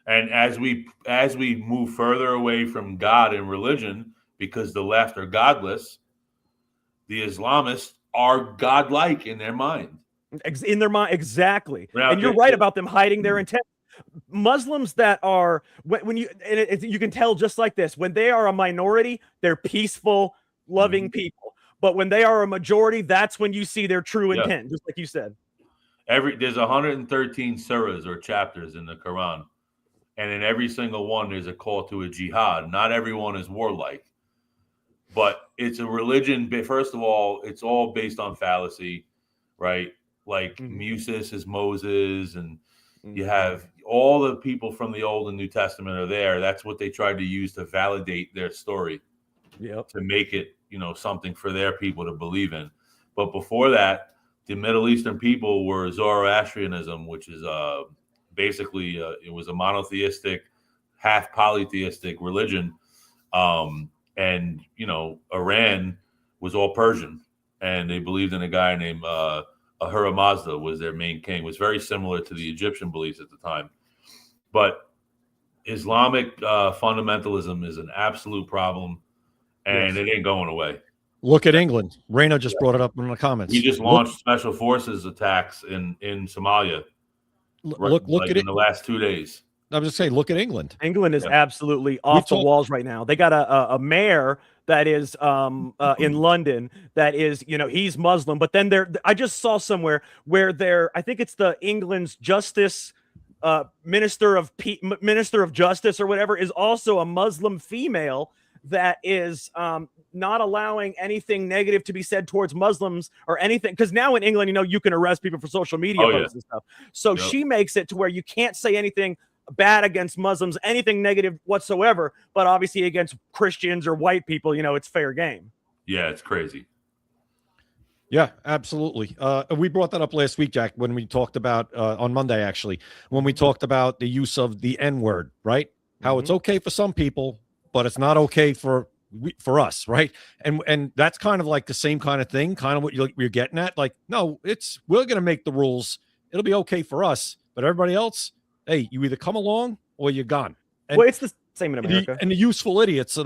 And as we move further away from God and religion, because the left are godless, the Islamists are godlike in their mind. In their mind, exactly. Now, and you're right about them hiding their intent. Muslims that are, when you, and you can tell just like this, when they are a minority, they're peaceful, loving people. But when they are a majority, that's when you see their true intent, just like you said. There's 113 surahs or chapters in the Quran. And in every single one, there's a call to a jihad. Not everyone is warlike. But it's a religion, first of all, it's all based on fallacy, right? Like Moses is Moses, and you have all the people from the Old and New Testament are there. That's what they tried to use to validate their story, to make it, you know, something for their people to believe in. But before that, the Middle Eastern people were Zoroastrianism, which is basically it was a monotheistic, half polytheistic religion. And, you know, Iran was all Persian, and they believed in a guy named Ahura Mazda was their main king. It was very similar to the Egyptian beliefs at the time. But Islamic fundamentalism is an absolute problem, and it ain't going away. Look at England. Raina just brought it up in the comments. We just launched special forces attacks in Somalia. Look at in the last 2 days. I'm just saying, look at England. England is absolutely off the walls right now. They got a mayor that is in London that is, he's Muslim, but then I just saw somewhere where I think it's the England's justice minister of justice or whatever is also a Muslim female that is not allowing anything negative to be said towards Muslims or anything. Because now in England, you can arrest people for social media posts and stuff. So she makes it to where you can't say anything bad against Muslims, anything negative whatsoever. But obviously against Christians or white people, it's fair game. Yeah, it's crazy. Yeah, absolutely. We brought that up last week, Jack, when we talked about on Monday, actually, when we talked about the use of the N-word, right? How it's okay for some people, but it's not okay for us, right? And that's kind of like the same kind of thing, kind of what you're getting at. Like, no, we're going to make the rules. It'll be okay for us, but everybody else, hey, you either come along or you're gone. And, well, it's the same in America. And the useful idiots,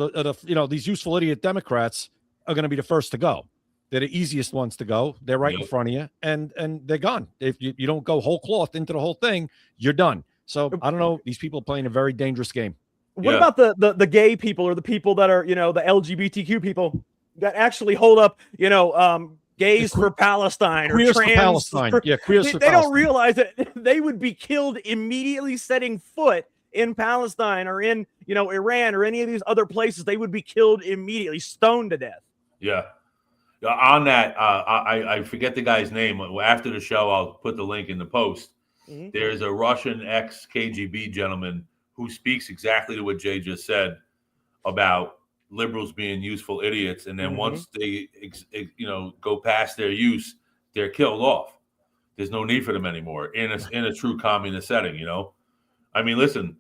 these useful idiot Democrats are going to be the first to go. They're the easiest ones to go. They're right in front of you, and they're gone. If you don't go whole cloth into the whole thing, you're done. So I don't know. These people are playing a very dangerous game. What about the gay people or the people that are, the LGBTQ people that actually hold up, gays for Palestine or queers trans for Palestine? Queers for Palestine. They don't realize that they would be killed immediately setting foot in Palestine or in, Iran or any of these other places. They would be killed immediately, stoned to death. Yeah. On that, I forget the guy's name. After the show, I'll put the link in the post. There's a Russian ex-KGB gentleman who speaks exactly to what Jay just said about liberals being useful idiots, and then once they go past their use, they're killed off. There's no need for them anymore in a true communist setting. I mean, listen,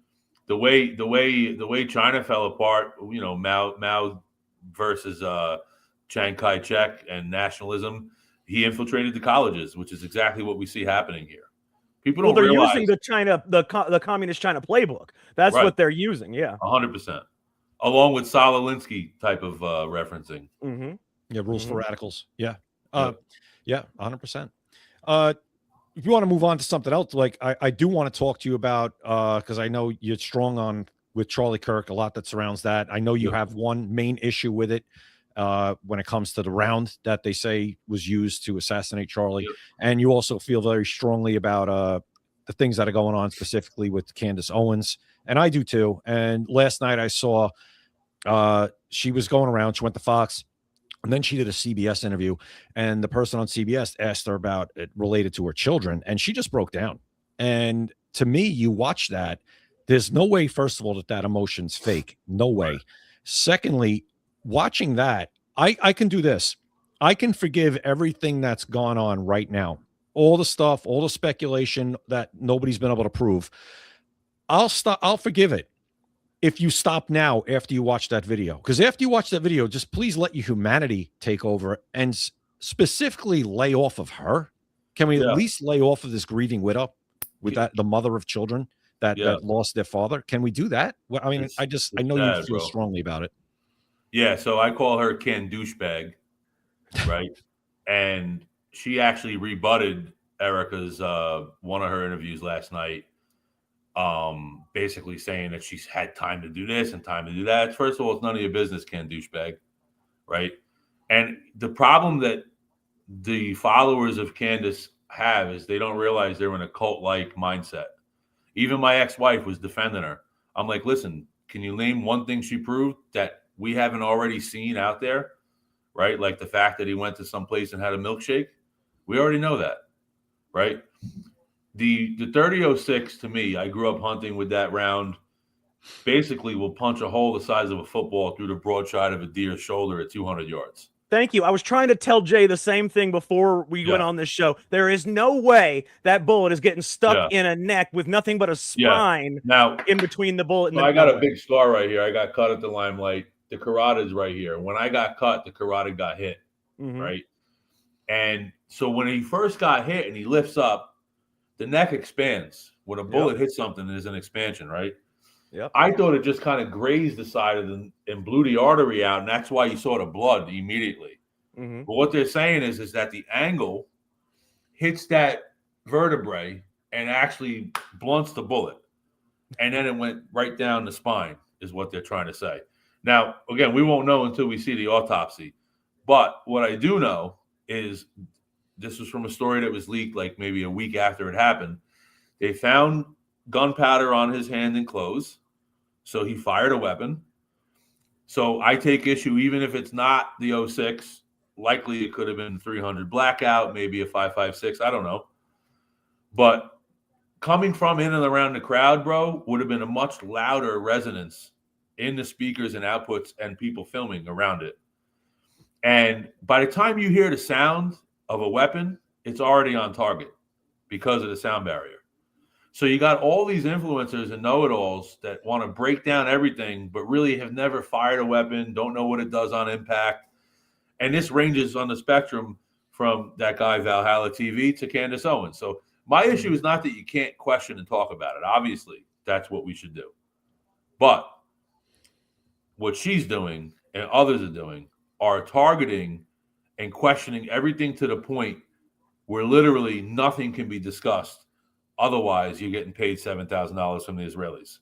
the way China fell apart, Mao versus Chiang Kai-shek and nationalism, he infiltrated the colleges, which is exactly what we see happening here. People don't realize using the communist China playbook. That's what they're using. Yeah, 100%. Along with Saul Alinsky type of referencing. Yeah, rules for radicals. Yeah, 100%. If you want to move on to something else, like I do want to talk to you about because I know you're strong on with Charlie Kirk, a lot that surrounds that. I know you have one main issue with it. When it comes to the round that they say was used to assassinate Charlie. And you also feel very strongly about the things that are going on specifically with Candace Owens. And I do too. And last night I saw she was going around. She went to Fox. And then she did a CBS interview. And the person on CBS asked her about it related to her children. And she just broke down. And to me, you watch that. There's no way, first of all, that emotion's fake. No way. Secondly, watching that, I can do this. I can forgive everything that's gone on right now. All the stuff, all the speculation that nobody's been able to prove. I'll forgive it if you stop now after you watch that video. Because after you watch that video, just please let your humanity take over and specifically lay off of her. Can we at least lay off of this grieving widow with the mother of children that lost their father? Can we do that? Well, I mean, I know you feel strongly about it. Yeah, so I call her Ken Douchebag, right? And she actually rebutted Erica's one of her interviews last night, basically saying that she's had time to do this and time to do that. First of all, it's none of your business, Ken Douchebag, right? And the problem that the followers of Candace have is they don't realize they're in a cult-like mindset. Even my ex-wife was defending her. I'm like, listen, can you name one thing she proved that we haven't already seen out there, right? Like the fact that he went to some place and had a milkshake. We already know that, right? The 30-06 to me, I grew up hunting with that round, basically will punch a hole the size of a football through the broadside of a deer's shoulder at 200 yards. Thank you. I was trying to tell Jay the same thing before we went on this show. There is no way that bullet is getting stuck in a neck with nothing but a spine now in between the bullet and the I got a big scar right here. I got cut at the Limelight. The carotid is right here. When I got cut, the carotid got hit, right? And so when he first got hit and he lifts up, the neck expands. When a bullet hits something, there's an expansion, right? Yep. I thought it just kind of grazed the side of the and blew the artery out, and that's why you saw the blood immediately. Mm-hmm. But what they're saying is that the angle hits that vertebrae and actually blunts the bullet, and then it went right down the spine, is what they're trying to say. Now, again, we won't know until we see the autopsy. But what I do know is this was from a story that was leaked like maybe a week after it happened. They found gunpowder on his hand and clothes, so he fired a weapon. So I take issue, even if it's not the 06, likely it could have been 300 blackout, maybe a 5.56, I don't know. But coming from in and around the crowd, bro, would have been a much louder resonance in the speakers and outputs and people filming around it. And by the time you hear the sound of a weapon, it's already on target because of the sound barrier. So you got all these influencers and know-it-alls that want to break down everything, but really have never fired a weapon, don't know what it does on impact. And this ranges on the spectrum from that guy Valhalla TV to Candace Owens. So my issue is not that you can't question and talk about it. Obviously, that's what we should do. But what she's doing and others are doing are targeting and questioning everything to the point where literally nothing can be discussed. Otherwise, you're getting paid $7,000 from the Israelis.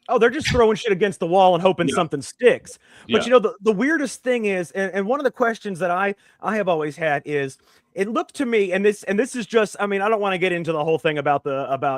Oh, they're just throwing shit against the wall and hoping something sticks. But you know, the weirdest thing is, and one of the questions that I have always had is, it looked to me, and this is just, I mean, I don't want to get into the whole thing about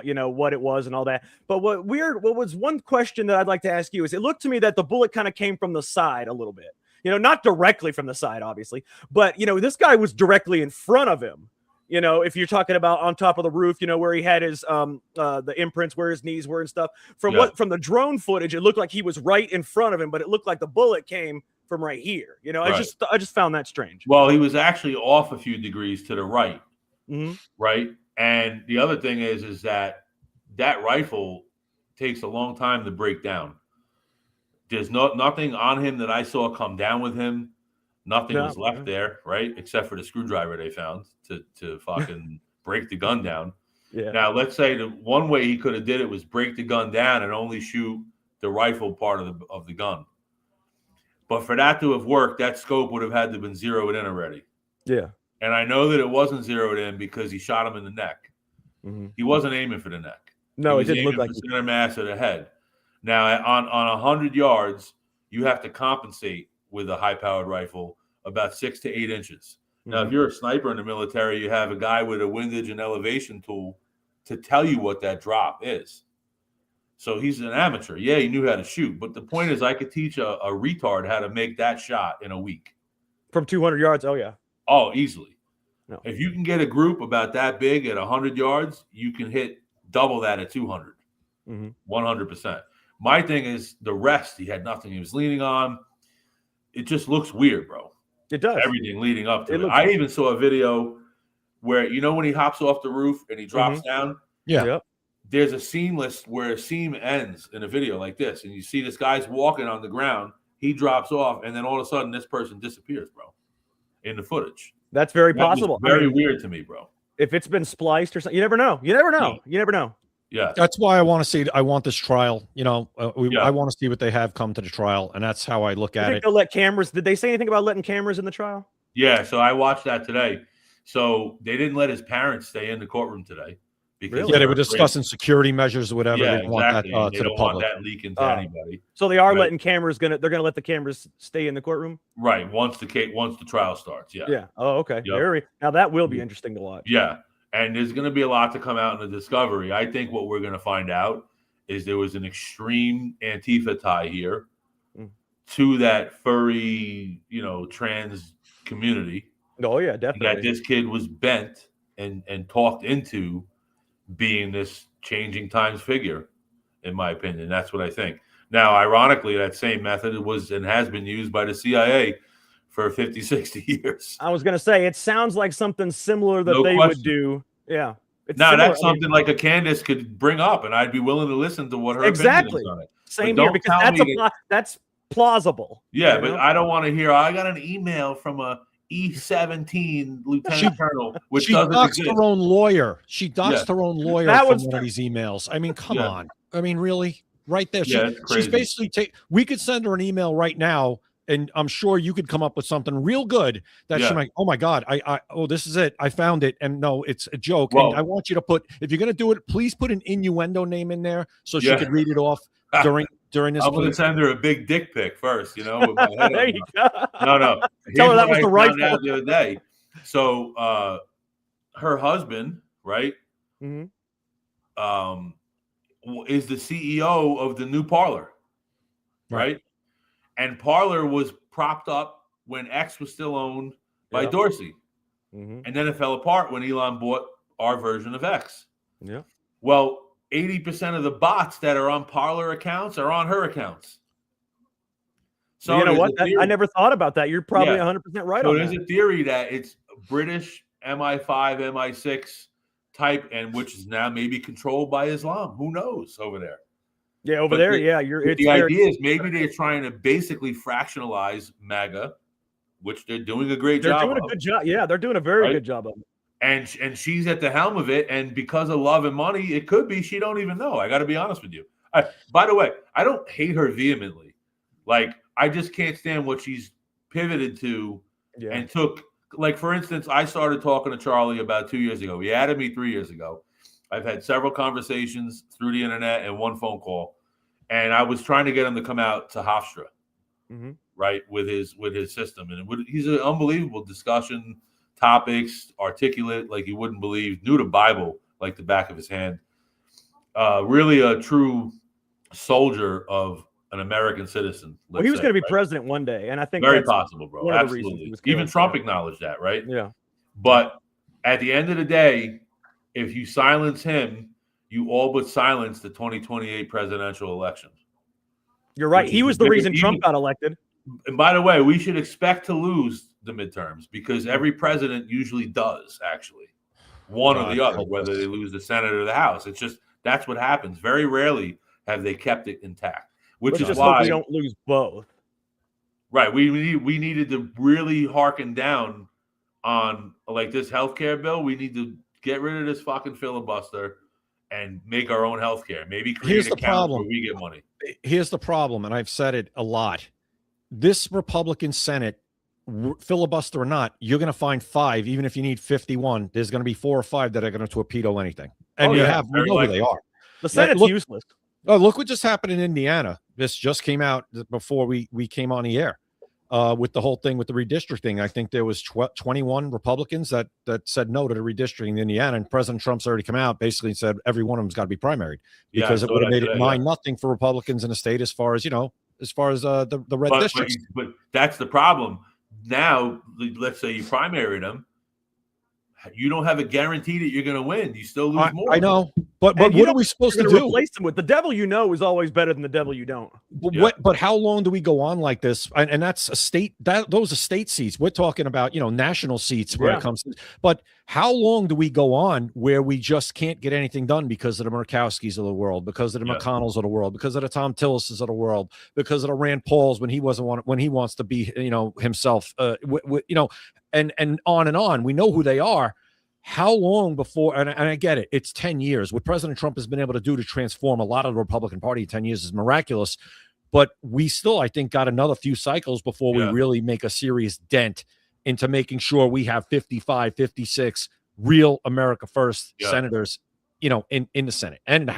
you know, what it was and all that. But what was one question that I'd like to ask you is, it looked to me that the bullet kind of came from the side a little bit. You know, not directly from the side, obviously, but you know, this guy was directly in front of him. You know, if you're talking about on top of the roof, you know, where he had his the imprints where his knees were and stuff. From the drone footage, it looked like he was right in front of him, but it looked like the bullet came from right here. You know, I just found that strange. Well, he was actually off a few degrees to the right. Mm-hmm. Right. And the other thing is that rifle takes a long time to break down. There's nothing on him that I saw come down with him. Nothing was left there, right? Except for the screwdriver they found to fucking break the gun down. Yeah. Now, let's say the one way he could have did it was break the gun down and only shoot the rifle part of the gun. But for that to have worked, that scope would have had to have been zeroed in already. Yeah. And I know that it wasn't zeroed in because he shot him in the neck. Mm-hmm. He wasn't aiming for the neck. No, it didn't look like center mass of the head. Now, on 100 yards, you have to compensate with a high-powered rifle about 6 to 8 inches. Now, if you're a sniper in the military, you have a guy with a windage and elevation tool to tell you what that drop is. So he's an amateur. Yeah, he knew how to shoot. But the point is, I could teach a retard how to make that shot in a week. From 200 yards? Oh, yeah. Oh, easily. No. If you can get a group about that big at 100 yards, you can hit double that at 200. 100%. My thing is the rest, he had nothing he was leaning on. It just looks weird, bro. It does. Everything leading up to it. I even saw a video where, you know, when he hops off the roof and he drops down? Yeah. Yep. There's a seamless where a seam ends in a video like this. And you see this guy's walking on the ground. He drops off. And then all of a sudden, this person disappears, bro, in the footage. That's very possible. Very weird to me, bro. If it's been spliced or something, you never know. You never know. You never know. Yeah. That's why I want to see. I want this trial. You know, I want to see what they have come to the trial, and that's how I look at it. They'll let cameras. Did they say anything about letting cameras in the trial? Yeah. So I watched that today. So they didn't let his parents stay in the courtroom today because they were discussing security measures or whatever. Yeah, they want that they to the don't public. want that leaking to anybody. So they are letting cameras. They're gonna let the cameras stay in the courtroom. Right. Once the trial starts. Yeah. Yeah. Oh, okay. Yep. Now that will be interesting to watch. Yeah. And there's going to be a lot to come out in the discovery. I think what we're going to find out is there was an extreme Antifa tie here to that furry, you know, trans community. Oh, yeah, definitely. That this kid was bent and talked into being this changing times figure, in my opinion. That's what I think. Now, ironically, that same method was and has been used by the CIA for 50, 60 years. I was going to say, it sounds like something similar that they would do. Yeah. Now, that's something like a Candace could bring up, and I'd be willing to listen to what her opinion is on it. Same here, because that's plausible. Yeah, but I don't want to hear, I got an email from a E-17 lieutenant colonel, which doesn't exist. Her own lawyer. She doxed her own lawyer from one of these emails. I mean, come on. I mean, really? right there. Yeah, it's She's crazy. basically we could send her an email right now, and I'm sure you could come up with something real good that she Yeah. might, oh my God, oh, this is it. I found it. And no, it's a joke. Well- and I want you to put, if you're going to do it, please put an innuendo name in there so she Yeah. could read it off during this. I'm going to send her a big dick pic first, with my head There on you it. go. No. Tell her Here's that what was I the found rifle. out the other day. So her husband, right, Mhm. is the CEO of the new Parler, right? And Parler was propped up when X was still owned by Yeah. Dorsey. Mhm. And then it fell apart when Elon bought our version of X. Yeah. Well, 80% of the bots that are on Parler accounts are on her accounts. So you know there's what? a theory- I never thought about that. You're probably Yeah. 100% right So on there's that. a theory that it's British MI5, MI6 type, and which is now maybe controlled by Islam. Who knows over there? Yeah, over But there. the- Yeah, But the idea is maybe they're trying to basically fractionalize MAGA, which they're doing a great They're job doing a of. good job. Yeah, they're doing a very Right? good job of it. And she's at the helm of it, and because of love and money, it could be she don't even know. I got to be honest with you. By the way, I don't hate her vehemently. Like, I just can't stand what she's pivoted to Yeah. and took. Like, for instance, I started talking to Charlie about 2 years ago. He added me 3 years ago. I've had several conversations through the internet and one phone call, and I was trying to get him to come out to Hofstra, Mhm. right, with his system, and he's an unbelievable discussion. Topics, articulate, like you wouldn't believe, knew the Bible like the back of his hand. Really a true soldier of an American citizen. Well, he was going to be right? president one day, and I think Very that's possible, bro. one of the reasons he Absolutely. was Even killed. Trump acknowledged that, right? Yeah. But at the end of the day, if you silence him, you all but silence the 2028 presidential election. You're right. Which He is was the bigger- reason Trump even- got elected. And by the way, we should expect to lose the midterms because every president usually does, actually. One or God the other, help whether us. they lose the Senate or the House. It's just that's what happens. Very rarely have they kept it intact, which Let's is just hope why we don't lose both. right. We needed to really hearken down on like this healthcare bill. We need to get rid of this fucking filibuster and make our own healthcare. Maybe create Here's the accounts problem. where we get money. Here's the problem, and I've said it a lot. This Republican Senate, filibuster or not, you're going to find 5, even if you need 51. There's going to be 4 or 5 that are going to torpedo anything, and Oh, we yeah, we very know who likely. they are. The Senate's look- useless. Oh, look what just happened in Indiana. This just came out before we came on the air with the whole thing with the redistricting. I think there was 21 Republicans that said no to the redistricting in Indiana, and President Trump's already come out basically and said every one of them's got to be primaried Yeah, because I it saw would have that made it today, 9-0 for Republicans in the state as far as the red But districts. that's the problem. Now, let's say you primaried them, you don't have a guarantee that you're going to win. You still lose more. I know, but And you what know are we supposed You're to going to do? replace them with the devil you know is always better than the devil you don't. Yeah. But how long do we go on like this? And that's a state those are state seats. We're talking about national seats when Yeah. it comes to. But how long do we go on where we just can't get anything done because of the Murkowskis of the world, because of the Yeah. McConnells of the world, because of the Tom Tillises of the world, because of the Rand Pauls when he wants to be himself, and on and on. We know who they are. How long before, and I get it, it's 10 years. What President Trump has been able to do to transform a lot of the Republican Party in 10 years is miraculous. But we still, I think, got another few cycles before we Yeah. really make a serious dent into making sure we have 55, 56 real America First Yeah. senators, in the Senate and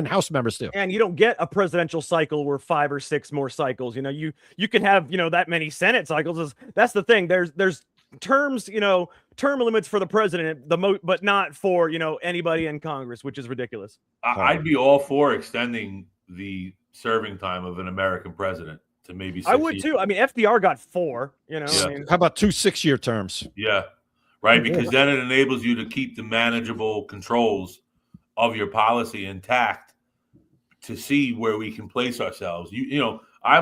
House members too. And you don't get a presidential cycle where 5 or 6 more cycles. You can have that many Senate cycles. That's the thing. There's terms, term limits for the president, but not for anybody in Congress, which is ridiculous. I'd be all for extending the serving time of an American president to maybe 6 I would years. too. I mean, FDR got 4. Yeah. I mean, How about 2 6-year terms? Yeah, right. Because then it enables you to keep the manageable controls of your policy intact to see where we can place ourselves. I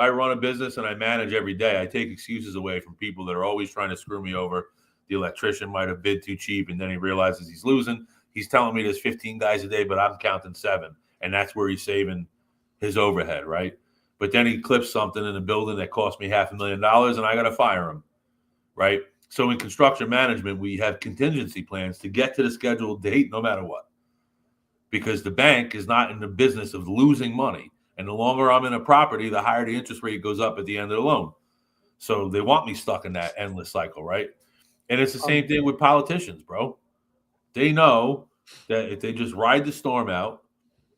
run a business and I manage every day. I take excuses away from people that are always trying to screw me over. The electrician might have bid too cheap, and then he realizes he's losing. He's telling me there's 15 guys a day, but I'm counting 7, and that's where he's saving his overhead, right? But then he clips something in a building that cost me $500,000, and I got to fire him, right? So in construction management, we have contingency plans to get to the scheduled date no matter what. because the bank is not in the business of losing money. And the longer I'm in a property, the higher the interest rate goes up at the end of the loan. So they want me stuck in that endless cycle, right? And it's the same thing with politicians, bro. They know that if they just ride the storm out,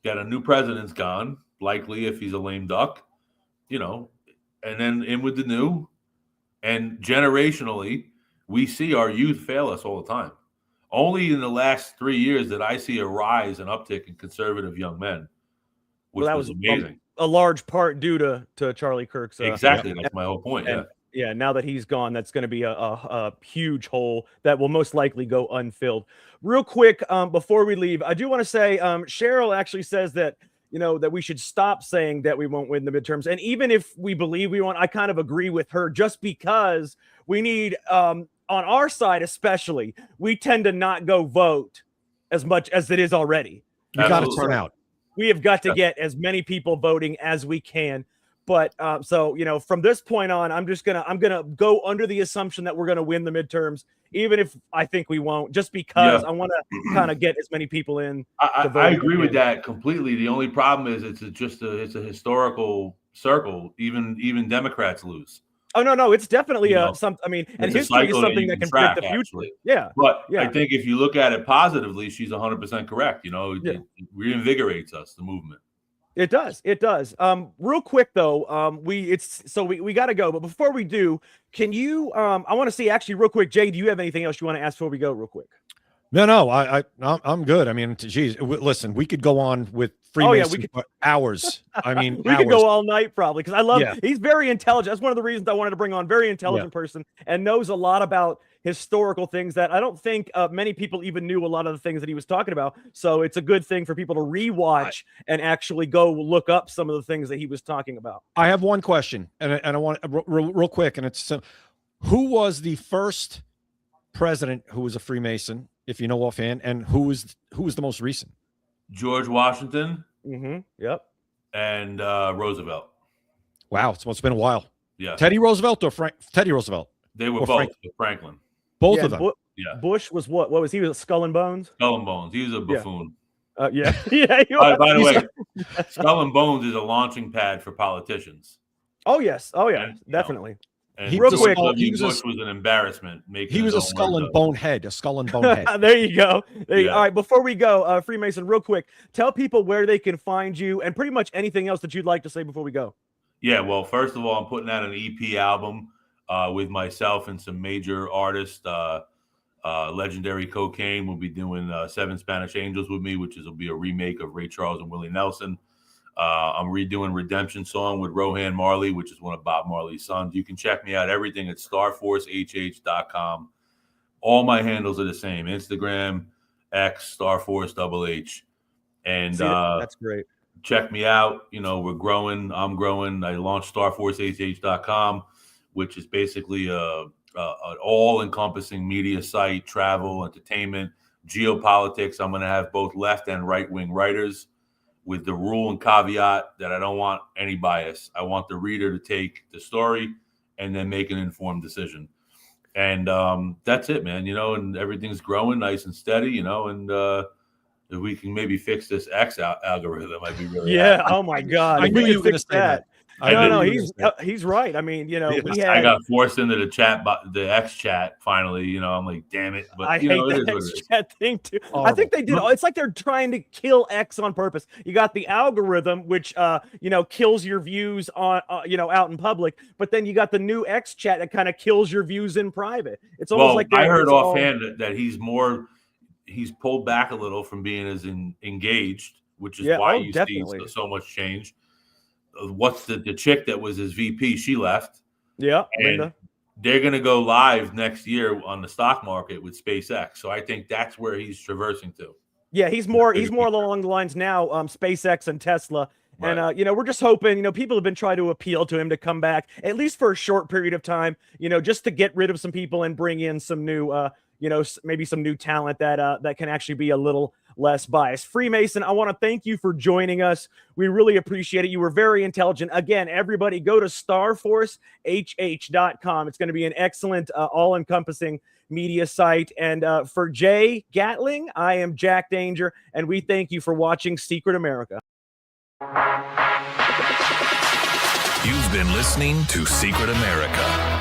that a new president's gone, likely if he's a lame duck, and then in with the new. And generationally, we see our youth fail us all the time. Only in the last 3 years did I see a rise and uptick in conservative young men, which was amazing. A large part due to Charlie Kirk's. Exactly. That's my whole point. And, yeah. Now that he's gone, that's going to be a huge hole that will most likely go unfilled. Real quick, before we leave, I do want to say Cheryl actually says that, that we should stop saying that we won't win the midterms. And even if we believe we won't, I kind of agree with her, just because we need, on our side especially, we tend to not go vote as much as it is already. You got to turn out. We have got to get as many people voting as we can. But so, from this point on, I'm going to go under the assumption that we're going to win the midterms, even if I think we won't, just because I want to kind of get as many people in. I agree with that completely. The only problem is it's a historical circle. Even Democrats lose. Oh, no, it's definitely something. I mean, and history is something that can predict the future. Actually. Yeah. But I think if you look at it positively, she's 100% correct. It reinvigorates us, the movement. It does. Real quick though, we got to go. But before we do, can you? I want to see actually real quick, Jay. Do you have anything else you want to ask before we go, real quick? No, I'm good. I mean, geez, listen, we could go on with Freemason for hours. I mean, we could go all night probably, because I love. He's very intelligent. That's one of the reasons I wanted to bring on. Very intelligent person, and knows a lot about historical things that I don't think many people even knew a lot of the things that he was talking about. So it's a good thing for people to rewatch and actually go look up some of the things that he was talking about. I have one question, and I want real quick, and it's who was the first president who was a Freemason, if you know offhand, and who was the most recent? George Washington. Mm-hmm. Yep. And Roosevelt. Wow, it's been a while. Yeah. Teddy Roosevelt or Teddy Roosevelt? They were both. Franklin. Both of them. Bush was what? What was he? Was a Skull and Bones? Skull and Bones. He was a buffoon. Yeah. By the way, Skull and Bones is a launching pad for politicians. Oh yes. Oh yeah. And, definitely. And Bush was an embarrassment. He was a skull and bone head. A skull and bone head. There you go. All right. Before we go, Freemason, real quick, tell people where they can find you and pretty much anything else that you'd like to say before we go. Yeah. Well, first of all, I'm putting out an EP album with myself and some major artists. Legendary Cocaine will be doing 7 Spanish Angels with me, which will be a remake of Ray Charles and Willie Nelson. I'm redoing Redemption Song with Rohan Marley, which is one of Bob Marley's sons. You can check me out, everything at starforcehh.com. All my handles are the same: Instagram, X, StarForceHH. And that's great. Check me out. We're growing. I'm growing. I launched StarForceHH.com, which is basically an all-encompassing media site, travel, entertainment, geopolitics. I'm going to have both left and right-wing writers, with the rule and caveat that I don't want any bias. I want the reader to take the story and then make an informed decision. And that's it, man. And everything's growing nice and steady, and if we can maybe fix this X algorithm, I'd be really happy. Oh my God. I knew you were going to say that. No, he's right. I mean, I got forced into the X chat finally. I'm like, damn it! But I hate that X chat thing too. Horrible. I think they did. It's like they're trying to kill X on purpose. You got the algorithm, which kills your views on out in public, but then you got the new X chat that kind of kills your views in private. It's almost like I heard offhand that he's pulled back a little from being as engaged, which is why you see so much change. What's the chick that was his VP? She left. Yeah, and Linda. They're going to go live next year on the stock market with SpaceX. So I think that's where he's traversing to. Yeah, he's more along the lines now, SpaceX and Tesla. Right. And we're just hoping, people have been trying to appeal to him to come back at least for a short period of time, just to get rid of some people and bring in some new maybe some new talent that can actually be a little less biased. Freemason, I want to thank you for joining us. We really appreciate it. You were very intelligent. Again, everybody go to starforcehh.com. It's going to be an excellent, all-encompassing media site. And for Jay Gatling, I am Jack Danger, and we thank you for watching Secret America. You've been listening to Secret America.